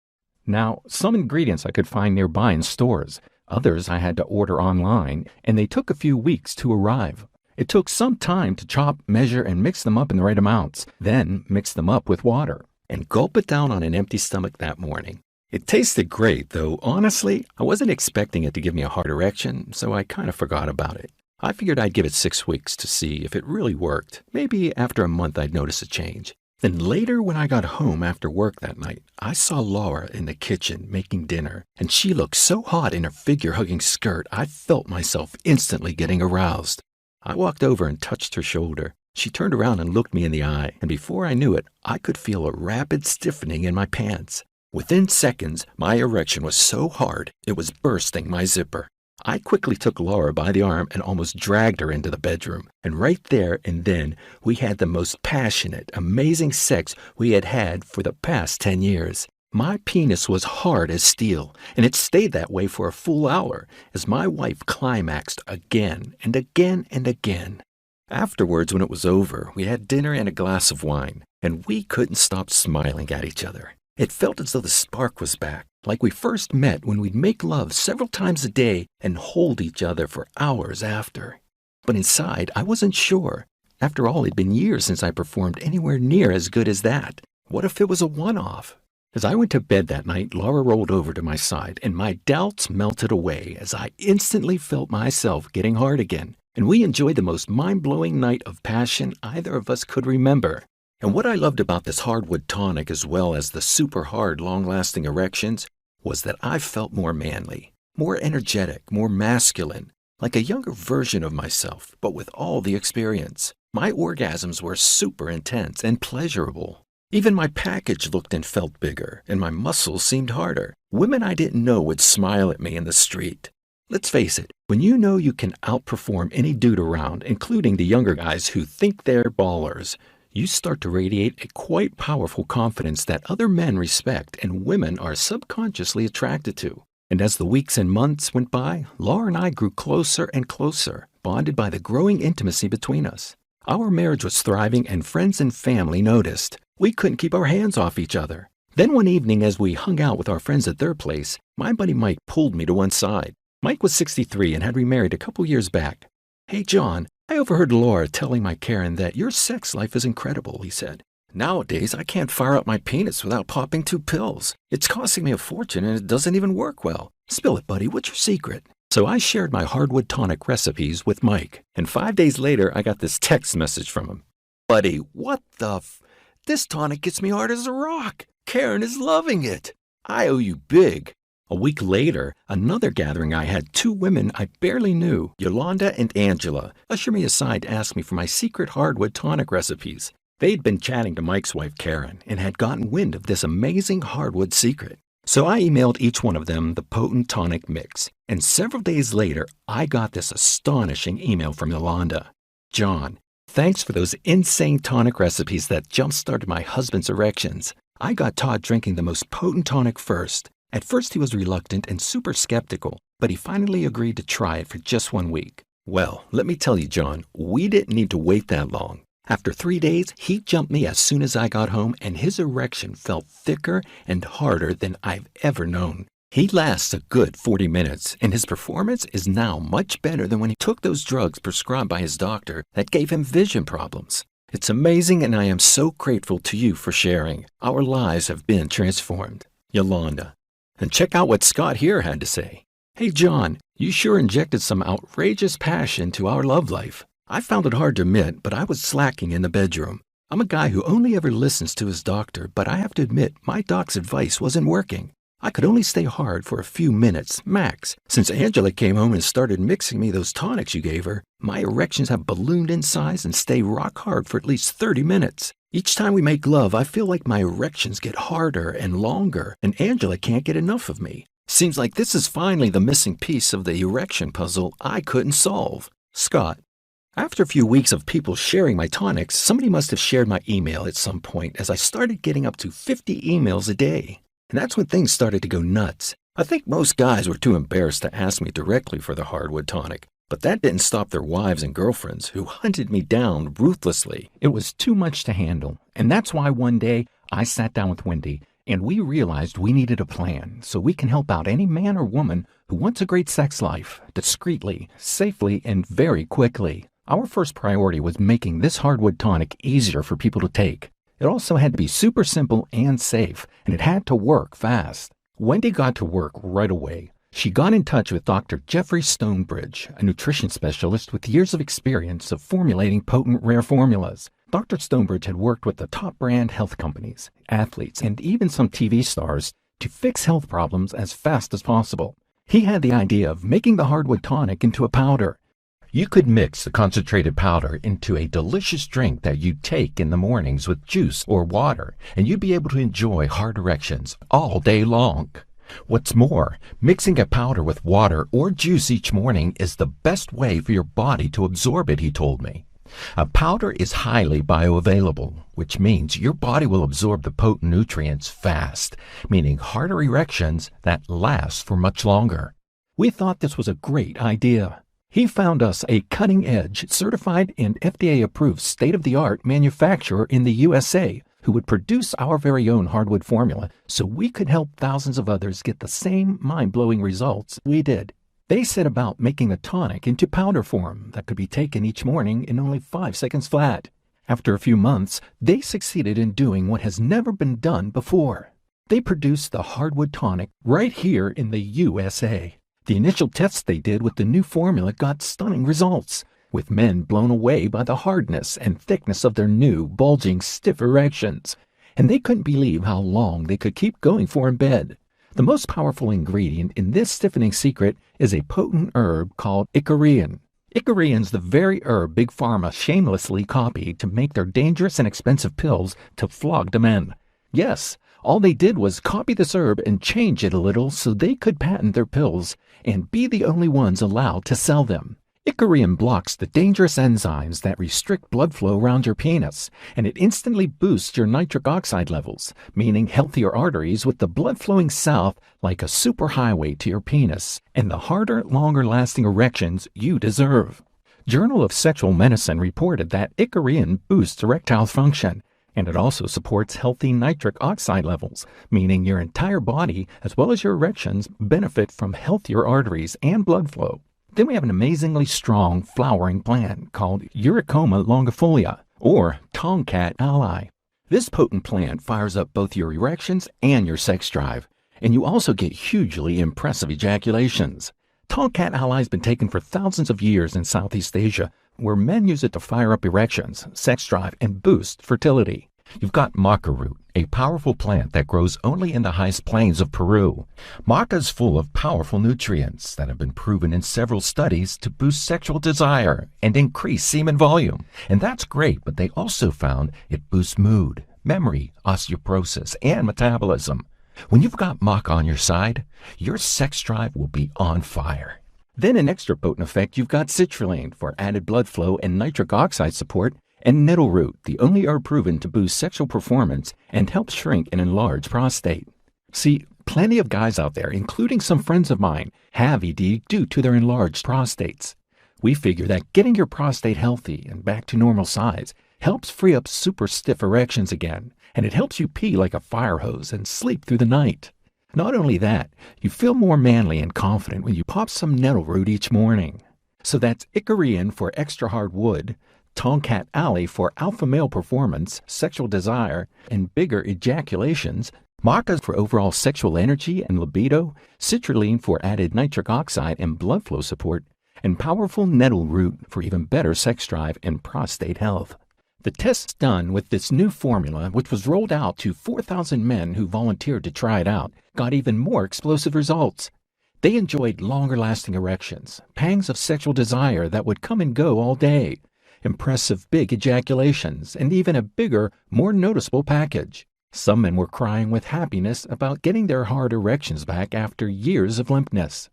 Now, some ingredients I could find nearby in stores. Others I had to order online, and they took a few weeks to arrive. It took some time to chop, measure, and mix them up in the right amounts, then mix them up with water, and gulp it down on an empty stomach that morning. It tasted great, though honestly, I wasn't expecting it to give me a hard erection, so I kind of forgot about it. I figured I'd give it 6 weeks to see if it really worked. Maybe after a month I'd notice a change. Then later when I got home after work that night, I saw Laura in the kitchen making dinner, and she looked so hot in her figure-hugging skirt I felt myself instantly getting aroused. I walked over and touched her shoulder. She turned around and looked me in the eye, and before I knew it, I could feel a rapid stiffening in my pants. Within seconds, my erection was so hard it was bursting my zipper. I quickly took Laura by the arm and almost dragged her into the bedroom. And right there and then, we had the most passionate, amazing sex we had had for the past 10 years. My penis was hard as steel, and it stayed that way for a full hour as my wife climaxed again and again and again. Afterwards, when it was over, we had dinner and a glass of wine, and we couldn't stop smiling at each other. It felt as though the spark was back, like we first met when we'd make love several times a day and hold each other for hours after. But inside, I wasn't sure. After all, it'd been years since I performed anywhere near as good as that. What if it was a one-off? As I went to bed that night, Laura rolled over to my side, and my doubts melted away as I instantly felt myself getting hard again. And we enjoyed the most mind-blowing night of passion either of us could remember. And what I loved about this hardwood tonic, as well as the super hard, long-lasting erections, was that I felt more manly, more energetic, more masculine, like a younger version of myself, but with all the experience. My orgasms were super intense and pleasurable. Even my package looked and felt bigger, and my muscles seemed harder. Women I didn't know would smile at me in the street. Let's face it, when you know you can outperform any dude around, including the younger guys who think they're ballers, you start to radiate a quite powerful confidence that other men respect and women are subconsciously attracted to. And as the weeks and months went by, Laura and I grew closer and closer, bonded by the growing intimacy between us. Our marriage was thriving and friends and family noticed. We couldn't keep our hands off each other. Then one evening as we hung out with our friends at their place, my buddy Mike pulled me to one side. Mike was 63 and had remarried a couple years back. "Hey John, I overheard Laura telling my Karen that your sex life is incredible," he said. "Nowadays, I can't fire up my penis without popping 2 pills. It's costing me a fortune and it doesn't even work well. Spill it, buddy. What's your secret?" So I shared my hardwood tonic recipes with Mike, and 5 days later, I got this text message from him. "Buddy, what the This tonic gets me hard as a rock. Karen is loving it. I owe you big." A week later, another gathering I had 2 women I barely knew, Yolanda and Angela, usher me aside to ask me for my secret hardwood tonic recipes. They'd been chatting to Mike's wife, Karen, and had gotten wind of this amazing hardwood secret. So I emailed each one of them the potent tonic mix, and several days later, I got this astonishing email from Yolanda. "John, thanks for those insane tonic recipes that jump-started my husband's erections. I got Todd drinking the most potent tonic first. At first he was reluctant and super skeptical, but he finally agreed to try it for just 1 week. Well, let me tell you, John, we didn't need to wait that long. After 3 days, he jumped me as soon as I got home, and his erection felt thicker and harder than I've ever known. He lasts a good 40 minutes, and his performance is now much better than when he took those drugs prescribed by his doctor that gave him vision problems. It's amazing, and I am so grateful to you for sharing. Our lives have been transformed." Yolanda. And check out what Scott here had to say. "Hey John, you sure injected some outrageous passion to our love life. I found it hard to admit, but I was slacking in the bedroom. I'm a guy who only ever listens to his doctor, but I have to admit my doc's advice wasn't working. I could only stay hard for a few minutes, max. Since Angela came home and started mixing me those tonics you gave her, my erections have ballooned in size and stay rock hard for at least 30 minutes. Each time we make love, I feel like my erections get harder and longer, and Angela can't get enough of me. Seems like this is finally the missing piece of the erection puzzle I couldn't solve." Scott. After a few weeks of people sharing my tonics, somebody must have shared my email at some point, as I started getting up to 50 emails a day. And that's when things started to go nuts. I think most guys were too embarrassed to ask me directly for the hardwood tonic, but that didn't stop their wives and girlfriends who hunted me down ruthlessly. It was too much to handle, and that's why one day I sat down with Wendy, and we realized we needed a plan so we can help out any man or woman who wants a great sex life, discreetly, safely, and very quickly. Our first priority was making this hardwood tonic easier for people to take. It also had to be super simple and safe, and it had to work fast. Wendy got to work right away. She got in touch with Dr. Jeffrey Stonebridge, a nutrition specialist with years of experience of formulating potent rare formulas. Dr. Stonebridge had worked with the top brand health companies, athletes, and even some TV stars to fix health problems as fast as possible. He had the idea of making the hardwood tonic into a powder. You could mix the concentrated powder into a delicious drink that you'd take in the mornings with juice or water, and you'd be able to enjoy hard erections all day long. What's more, mixing a powder with water or juice each morning is the best way for your body to absorb it, he told me. A powder is highly bioavailable, which means your body will absorb the potent nutrients fast, meaning harder erections that last for much longer. We thought this was a great idea. He found us a cutting-edge, certified and FDA-approved state-of-the-art manufacturer in the USA who would produce our very own hardwood formula so we could help thousands of others get the same mind-blowing results we did. They set about making the tonic into powder form that could be taken each morning in only 5 seconds flat. After a few months, they succeeded in doing what has never been done before. They produced the hardwood tonic right here in the USA. The initial tests they did with the new formula got stunning results, with men blown away by the hardness and thickness of their new, bulging, stiff erections. And they couldn't believe how long they could keep going for in bed. The most powerful ingredient in this stiffening secret is a potent herb called icorian. Icorian's the very herb Big Pharma shamelessly copied to make their dangerous and expensive pills to flog the men. Yes, all they did was copy this herb and change it a little so they could patent their pills and be the only ones allowed to sell them. Icorian blocks the dangerous enzymes that restrict blood flow around your penis, and it instantly boosts your nitric oxide levels, meaning healthier arteries with the blood flowing south like a superhighway to your penis, and the harder, longer-lasting erections you deserve. Journal of Sexual Medicine reported that icorian boosts erectile function, and it also supports healthy nitric oxide levels, meaning your entire body, as well as your erections, benefit from healthier arteries and blood flow. Then we have an amazingly strong flowering plant called Eurycoma longifolia, or tomcat ally. This potent plant fires up both your erections and your sex drive, and you also get hugely impressive ejaculations. Tomcat ally has been taken for thousands of years in Southeast Asia, where men use it to fire up erections, sex drive, and boost fertility. You've got maca root, a powerful plant that grows only in the highest plains of Peru. Maca is full of powerful nutrients that have been proven in several studies to boost sexual desire and increase semen volume. And that's great, but they also found it boosts mood, memory, osteoporosis, and metabolism. When you've got maca on your side, your sex drive will be on fire. Then an extra potent effect, you've got citrulline for added blood flow and nitric oxide support, and nettle root, the only herb proven to boost sexual performance and help shrink an enlarged prostate. See, plenty of guys out there, including some friends of mine, have ED due to their enlarged prostates. We figure that getting your prostate healthy and back to normal size helps free up super stiff erections again, and it helps you pee like a fire hose and sleep through the night. Not only that, you feel more manly and confident when you pop some nettle root each morning. So that's icorian for extra hard wood, tomcat ally for alpha male performance, sexual desire, and bigger ejaculations, maca for overall sexual energy and libido, citrulline for added nitric oxide and blood flow support, and powerful nettle root for even better sex drive and prostate health. The tests done with this new formula, which was rolled out to 4,000 men who volunteered to try it out, got even more explosive results. They enjoyed longer-lasting erections, pangs of sexual desire that would come and go all day, impressive big ejaculations, and even a bigger, more noticeable package. Some men were crying with happiness about getting their hard erections back after years of limpness.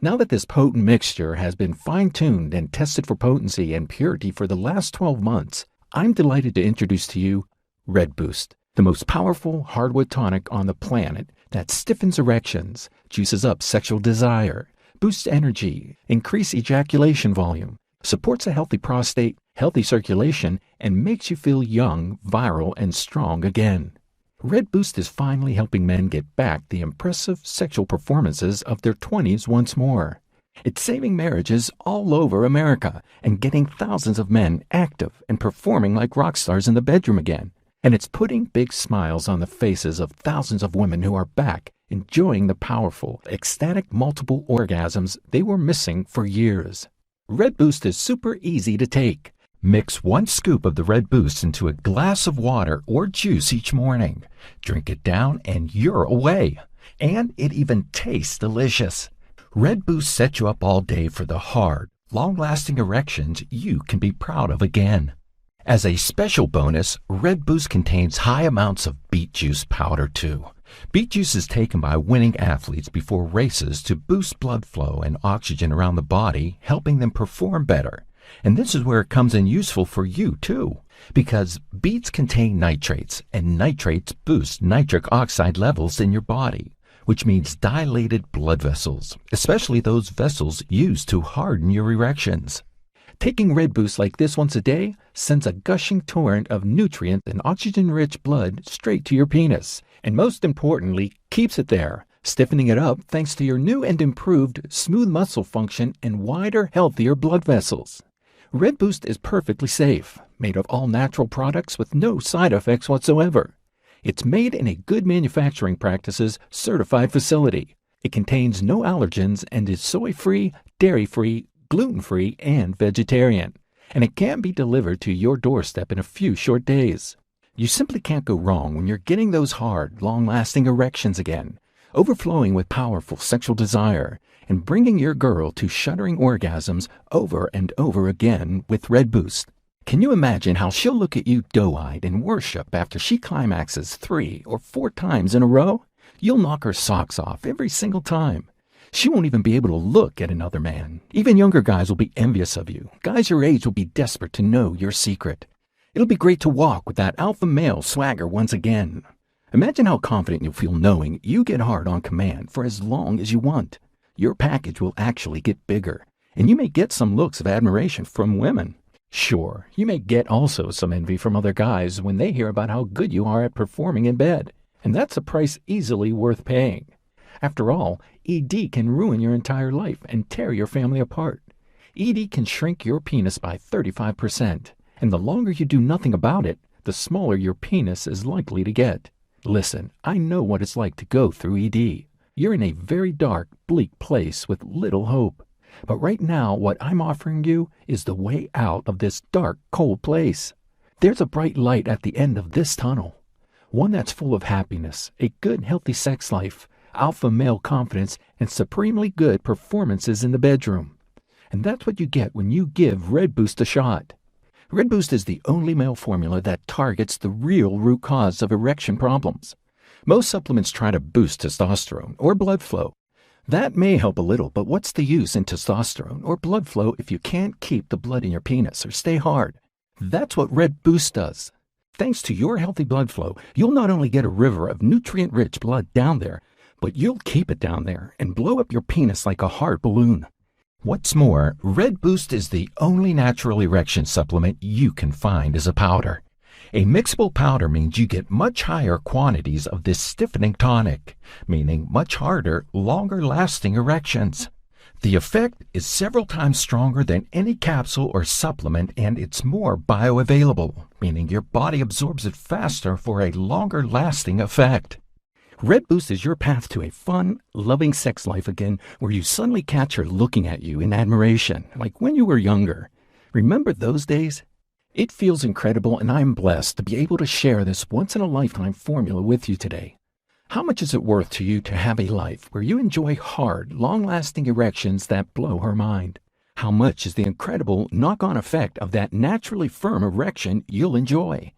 Now that this potent mixture has been fine-tuned and tested for potency and purity for the last 12 months, I'm delighted to introduce to you Red Boost, the most powerful hardwood tonic on the planet that stiffens erections, juices up sexual desire, boosts energy, increases ejaculation volume, supports a healthy prostate, healthy circulation, and makes you feel young, virile, and strong again. Red Boost is finally helping men get back the impressive sexual performances of their 20s once more. It's saving marriages all over America and getting thousands of men active and performing like rock stars in the bedroom again. And it's putting big smiles on the faces of thousands of women who are back enjoying the powerful, ecstatic multiple orgasms they were missing for years. Red Boost is super easy to take. Mix 1 scoop of the Red Boost into a glass of water or juice each morning. Drink it down and you're away. And it even tastes delicious. Red Boost sets you up all day for the hard, long-lasting erections you can be proud of again. As a special bonus, Red Boost contains high amounts of beet juice powder too. Beet juice is taken by winning athletes before races to boost blood flow and oxygen around the body, helping them perform better. And this is where it comes in useful for you too, because beets contain nitrates, and nitrates boost nitric oxide levels in your body, which means dilated blood vessels, especially those vessels used to harden your erections. Taking Red Boost like this once a day sends a gushing torrent of nutrient and oxygen-rich blood straight to your penis, and most importantly, keeps it there, stiffening it up thanks to your new and improved smooth muscle function and wider, healthier blood vessels. Red Boost is perfectly safe, made of all natural products with no side effects whatsoever. It's made in a good manufacturing practices certified facility. It contains no allergens and is soy-free, dairy-free, gluten-free, and vegetarian. And it can be delivered to your doorstep in a few short days. You simply can't go wrong when you're getting those hard, long-lasting erections again, overflowing with powerful sexual desire, and bringing your girl to shuddering orgasms over and over again with Red Boost. Can you imagine how she'll look at you doe-eyed in worship after she climaxes 3 or 4 times in a row? You'll knock her socks off every single time. She won't even be able to look at another man. Even younger guys will be envious of you. Guys your age will be desperate to know your secret. It'll be great to walk with that alpha male swagger once again. Imagine how confident you'll feel knowing you get hard on command for as long as you want. Your package will actually get bigger, and you may get some looks of admiration from women. Sure, you may get also some envy from other guys when they hear about how good you are at performing in bed, and that's a price easily worth paying. After all, ED can ruin your entire life and tear your family apart. ED can shrink your penis by 35%, and the longer you do nothing about it, the smaller your penis is likely to get. Listen, I know what it's like to go through ED. You're in a very dark, bleak place with little hope. But right now, what I'm offering you is the way out of this dark, cold place. There's a bright light at the end of this tunnel. One that's full of happiness, a good, healthy sex life, alpha male confidence, and supremely good performances in the bedroom. And that's what you get when you give Red Boost a shot. Red Boost is the only male formula that targets the real root cause of erection problems. Most supplements try to boost testosterone or blood flow. That may help a little, but what's the use in testosterone or blood flow if you can't keep the blood in your penis or stay hard? That's what Red Boost does. Thanks to your healthy blood flow, you'll not only get a river of nutrient-rich blood down there, but you'll keep it down there and blow up your penis like a hard balloon. What's more, Red Boost is the only natural erection supplement you can find as a powder. A mixable powder means you get much higher quantities of this stiffening tonic, meaning much harder, longer-lasting erections. The effect is several times stronger than any capsule or supplement, and it's more bioavailable, meaning your body absorbs it faster for a longer-lasting effect. Red Boost is your path to a fun, loving sex life again where you suddenly catch her looking at you in admiration, like when you were younger. Remember those days? It feels incredible, and I'm blessed to be able to share this once-in-a-lifetime formula with you today. How much is it worth to you to have a life where you enjoy hard, long-lasting erections that blow her mind? How much is the incredible knock-on effect of that naturally firm erection you'll enjoy?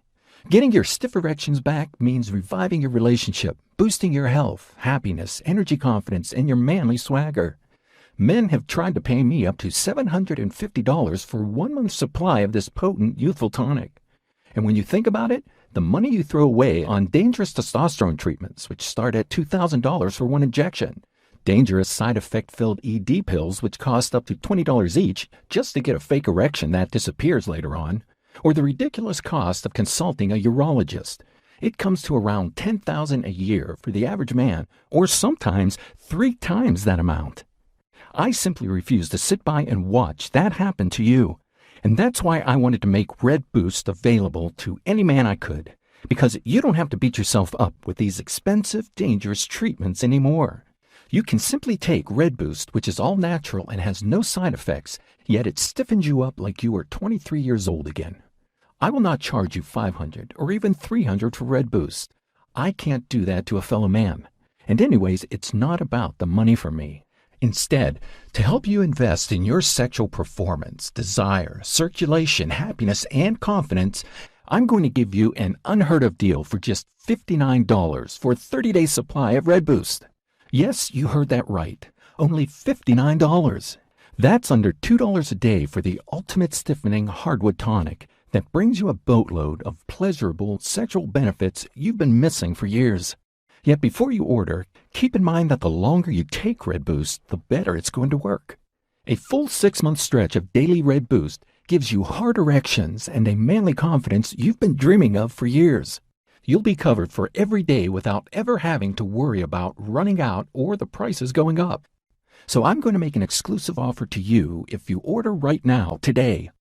Getting your stiff erections back means reviving your relationship, boosting your health, happiness, energy confidence, and your manly swagger. Men have tried to pay me up to $750 for 1 month's supply of this potent youthful tonic. And when you think about it, the money you throw away on dangerous testosterone treatments, which start at $2,000 for 1 injection, dangerous side effect-filled ED pills, which cost up to $20 each just to get a fake erection that disappears later on, or the ridiculous cost of consulting a urologist, it comes to around $10,000 a year for the average man, or sometimes 3 times that amount. I simply refuse to sit by and watch that happen to you. And that's why I wanted to make Red Boost available to any man I could, because you don't have to beat yourself up with these expensive, dangerous treatments anymore. You can simply take Red Boost, which is all natural and has no side effects, yet it stiffens you up like you were 23 years old again. I will not charge you $500 or even $300 for Red Boost. I can't do that to a fellow man. And anyways, it's not about the money for me. Instead, to help you invest in your sexual performance, desire, circulation, happiness, and confidence, I'm going to give you an unheard-of deal for just $59 for a 30-day supply of Red Boost. Yes, you heard that right. Only $59. That's under $2 a day for the ultimate stiffening hardwood tonic that brings you a boatload of pleasurable sexual benefits you've been missing for years. Yet before you order, keep in mind that the longer you take Red Boost, the better it's going to work. A full 6-month stretch of daily Red Boost gives you hard erections and a manly confidence you've been dreaming of for years. You'll be covered for every day without ever having to worry about running out or the prices going up. So I'm going to make an exclusive offer to you if you order right now, today.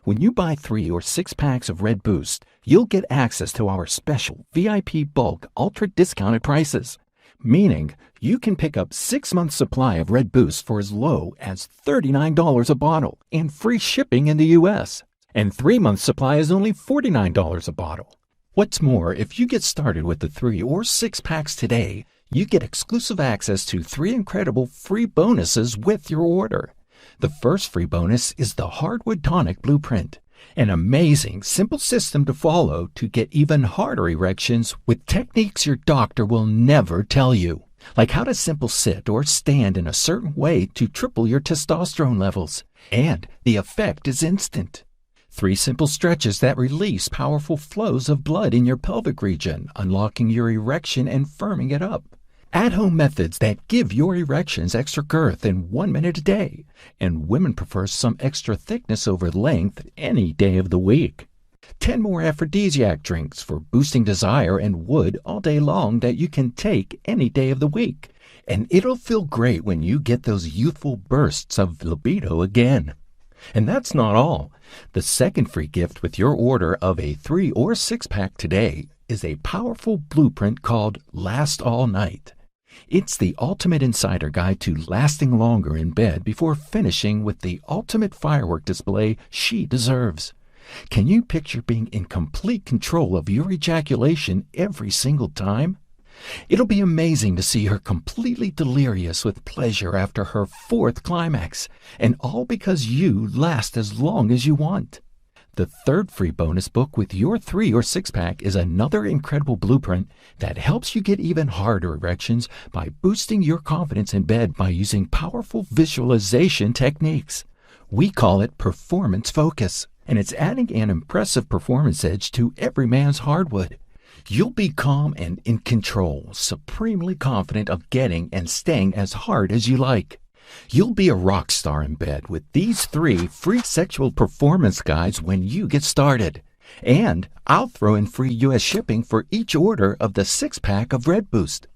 When you buy 3 or 6 packs of Red Boost, you'll get access to our special VIP bulk ultra discounted prices, meaning you can pick up 6 months supply of Red Boost for as low as $39 a bottle and free shipping in the US. And 3 months supply is only $49 a bottle. What's more, if you get started with the 3 or 6 packs today, you get exclusive access to 3 incredible free bonuses with your order. The first free bonus is the Hardwood Tonic Blueprint, an amazing, simple system to follow to get even harder erections with techniques your doctor will never tell you, like how to simple sit or stand in a certain way to triple your testosterone levels. And the effect is instant. 3 simple stretches that release powerful flows of blood in your pelvic region, unlocking your erection and firming it up. At-home methods that give your erections extra girth in 1 minute a day, and women prefer some extra thickness over length any day of the week. 10 more aphrodisiac drinks for boosting desire and wood all day long that you can take any day of the week. And it'll feel great when you get those youthful bursts of libido again. And that's not all. The second free gift with your order of a 3 or 6 pack today is a powerful blueprint called Last All Night. It's the ultimate insider guide to lasting longer in bed before finishing with the ultimate firework display she deserves. Can you picture being in complete control of your ejaculation every single time? It'll be amazing to see her completely delirious with pleasure after her 4th climax, and all because you last as long as you want. The third free bonus book with your 3 or 6 pack is another incredible blueprint that helps you get even harder erections by boosting your confidence in bed by using powerful visualization techniques. We call it Performance Focus, and it's adding an impressive performance edge to every man's hardwood. You'll be calm and in control, supremely confident of getting and staying as hard as you like. You'll be a rock star in bed with these 3 free sexual performance guides when you get started. And I'll throw in free US shipping for each order of the 6-pack of Red Boost.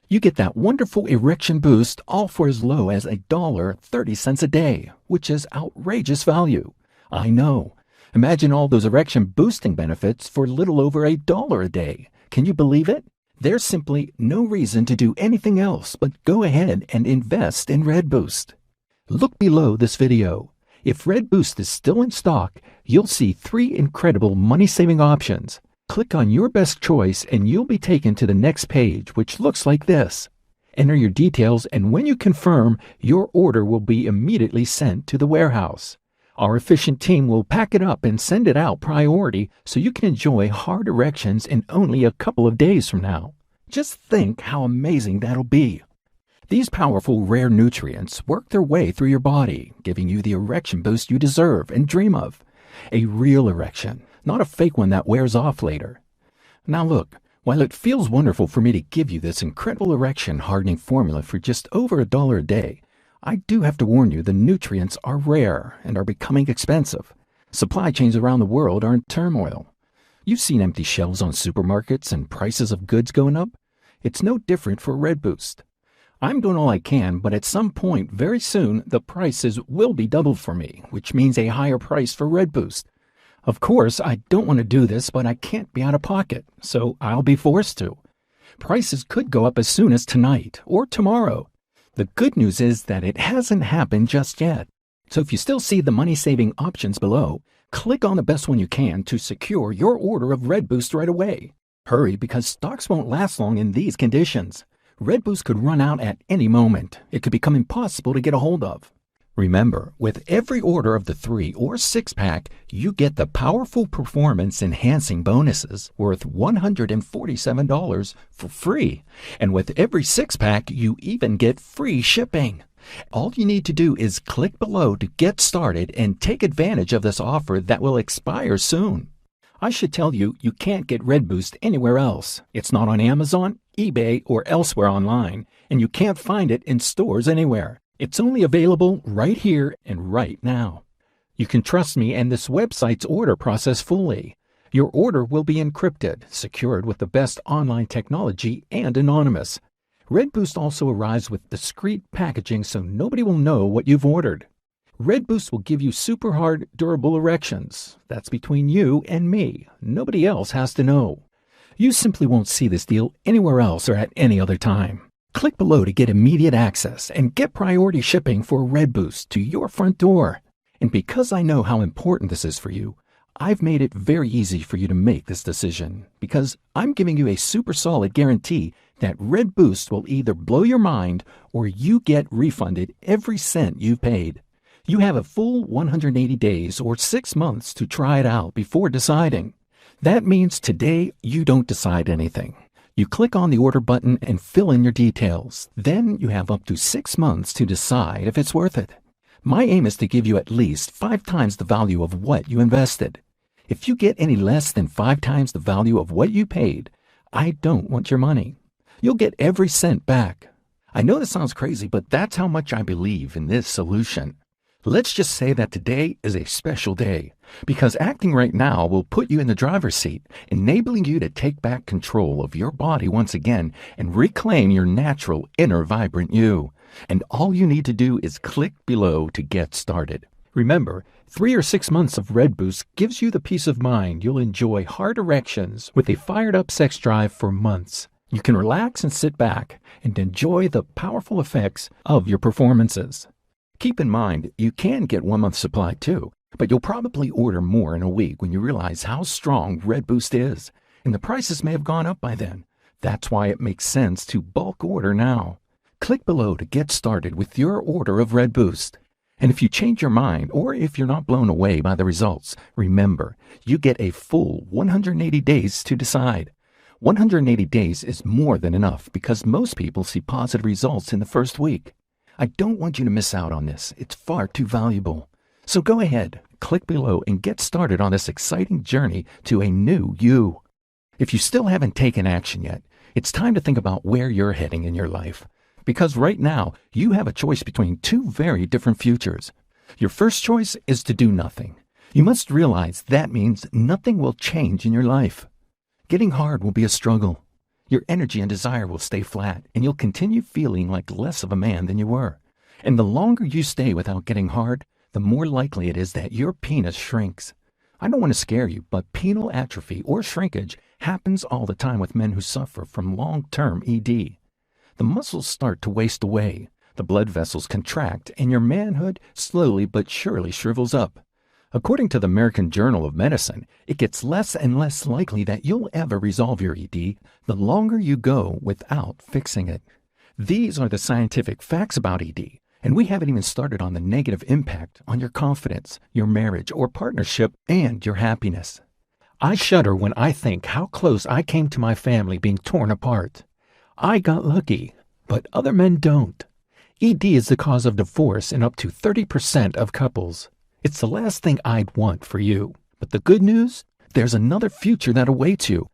You get that wonderful erection boost all for as low as $1.30 a day, which is outrageous value. I know. Imagine all those erection boosting benefits for little over $1 a day. Can you believe it? There's simply no reason to do anything else but go ahead and invest in Red Boost. Look below this video. If Red Boost is still in stock, you'll see 3 incredible money-saving options. Click on your best choice and you'll be taken to the next page, which looks like this. Enter your details, and when you confirm, your order will be immediately sent to the warehouse. Our efficient team will pack it up and send it out priority so you can enjoy hard erections in only a couple of days from now. Just think how amazing that'll be. These powerful rare nutrients work their way through your body, giving you the erection boost you deserve and dream of. A real erection, not a fake one that wears off later. Now look, while it feels wonderful for me to give you this incredible erection hardening formula for just over $1 a day, I do have to warn you the nutrients are rare and are becoming expensive. Supply chains around the world are in turmoil. You've seen empty shelves on supermarkets and prices of goods going up. It's no different for Red Boost. I'm doing all I can, but at some point very soon the prices will be doubled for me, which means a higher price for Red Boost. Of course, I don't want to do this, but I can't be out of pocket, so I'll be forced to. Prices could go up as soon as tonight or tomorrow. The good news is that it hasn't happened just yet. So if you still see the money-saving options below, click on the best one you can to secure your order of Red Boost right away. Hurry, because stocks won't last long in these conditions. Red Boost could run out at any moment. It could become impossible to get a hold of. Remember, with every order of the 3 or 6-pack, you get the powerful performance-enhancing bonuses worth $147 for free. And with every 6-pack, you even get free shipping. All you need to do is click below to get started and take advantage of this offer that will expire soon. I should tell you, you can't get Red Boost anywhere else. It's not on Amazon, eBay, or elsewhere online, and you can't find it in stores anywhere. It's only available right here and right now. You can trust me and this website's order process fully. Your order will be encrypted, secured with the best online technology, and anonymous. Red Boost also arrives with discreet packaging so nobody will know what you've ordered. Red Boost will give you super hard, durable erections. That's between you and me. Nobody else has to know. You simply won't see this deal anywhere else or at any other time. Click below to get immediate access and get priority shipping for Red Boost to your front door. And because I know how important this is for you, I've made it very easy for you to make this decision because I'm giving you a super solid guarantee that Red Boost will either blow your mind or you get refunded every cent you've paid. You have a full 180 days or 6 months to try it out before deciding. That means today you don't decide anything. You click on the order button and fill in your details. Then you have up to 6 months to decide if it's worth it. My aim is to give you at least 5 times the value of what you invested. If you get any less than 5 times the value of what you paid, I don't want your money. You'll get every cent back. I know this sounds crazy, but that's how much I believe in this solution. Let's just say that today is a special day, because acting right now will put you in the driver's seat, enabling you to take back control of your body once again and reclaim your natural, inner, vibrant you. And all you need to do is click below to get started. Remember, 3 or 6 months of Red Boost gives you the peace of mind you'll enjoy hard erections with a fired-up sex drive for months. You can relax and sit back and enjoy the powerful effects of your performances. Keep in mind, you can get 1 month's supply too, but you'll probably order more in a week when you realize how strong Red Boost is, and the prices may have gone up by then. That's why it makes sense to bulk order now. Click below to get started with your order of Red Boost. And if you change your mind, or if you're not blown away by the results, remember, you get a full 180 days to decide. 180 days is more than enough because most people see positive results in the first week. I don't want you to miss out on this. It's far too valuable. So go ahead, click below and get started on this exciting journey to a new you. If you still haven't taken action yet, it's time to think about where you're heading in your life. Because right now, you have a choice between 2 very different futures. Your first choice is to do nothing. You must realize that means nothing will change in your life. Getting hard will be a struggle. Your energy and desire will stay flat, and you'll continue feeling like less of a man than you were. And the longer you stay without getting hard, the more likely it is that your penis shrinks. I don't want to scare you, but penile atrophy or shrinkage happens all the time with men who suffer from long-term ED. The muscles start to waste away, the blood vessels contract, and your manhood slowly but surely shrivels up. According to the American Journal of Medicine, it gets less and less likely that you'll ever resolve your ED the longer you go without fixing it. These are the scientific facts about ED, and we haven't even started on the negative impact on your confidence, your marriage or partnership, and your happiness. I shudder when I think how close I came to my family being torn apart. I got lucky, but other men don't. ED is the cause of divorce in up to 30% of couples. It's the last thing I'd want for you. But the good news? There's another future that awaits you.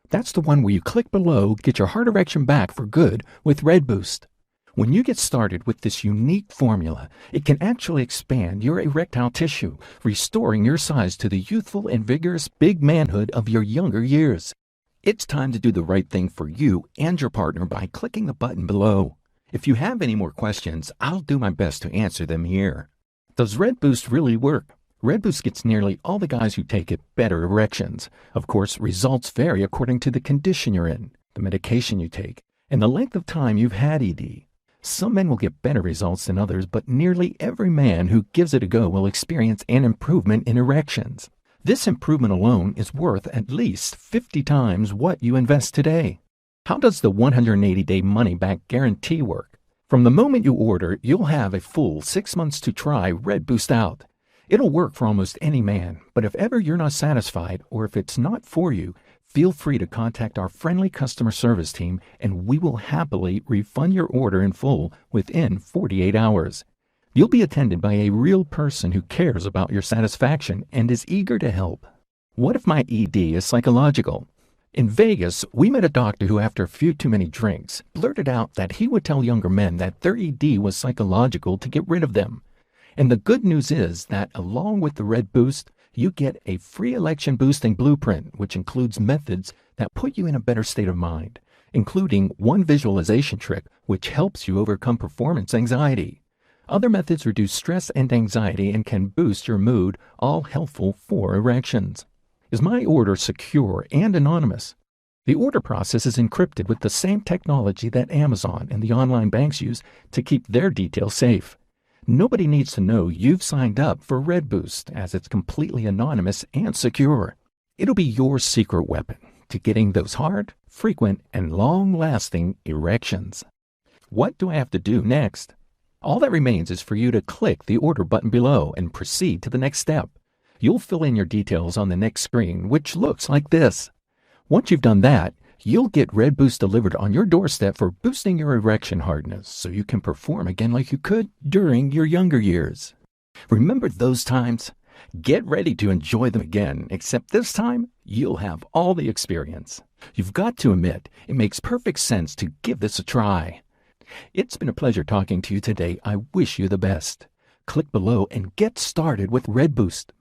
That's the one where you click below, get your hard erection back for good with Red Boost. When you get started with this unique formula, it can actually expand your erectile tissue, restoring your size to the youthful and vigorous big manhood of your younger years. It's time to do the right thing for you and your partner by clicking the button below. If you have any more questions, I'll do my best to answer them here. Does Red Boost really work? Red Boost gets nearly all the guys who take it better erections. Of course, results vary according to the condition you're in, the medication you take, and the length of time you've had ED. Some men will get better results than others, but nearly every man who gives it a go will experience an improvement in erections. This improvement alone is worth at least 50 times what you invest today. How does the 180-day money-back guarantee work? From the moment you order, you'll have a full 6 months to try Red Boost out. It'll work for almost any man, but if ever you're not satisfied or if it's not for you, feel free to contact our friendly customer service team and we will happily refund your order in full within 48 hours. You'll be attended by a real person who cares about your satisfaction and is eager to help. What if my ED is psychological? In Vegas, we met a doctor who, after a few too many drinks, blurted out that he would tell younger men that their ED was psychological to get rid of them. And the good news is that along with the Red Boost, you get a free erection boosting blueprint, which includes methods that put you in a better state of mind, including one visualization trick which helps you overcome performance anxiety. Other methods reduce stress and anxiety and can boost your mood, all helpful for erections. Is my order secure and anonymous? The order process is encrypted with the same technology that Amazon and the online banks use to keep their details safe. Nobody needs to know you've signed up for Red Boost, as it's completely anonymous and secure. It'll be your secret weapon to getting those hard, frequent, and long-lasting erections. What do I have to do next? All that remains is for you to click the order button below and proceed to the next step. You'll fill in your details on the next screen, which looks like this. Once you've done that, you'll get Red Boost delivered on your doorstep for boosting your erection hardness so you can perform again like you could during your younger years. Remember those times? Get ready to enjoy them again, except this time, you'll have all the experience. You've got to admit, it makes perfect sense to give this a try. It's been a pleasure talking to you today. I wish you the best. Click below and get started with Red Boost.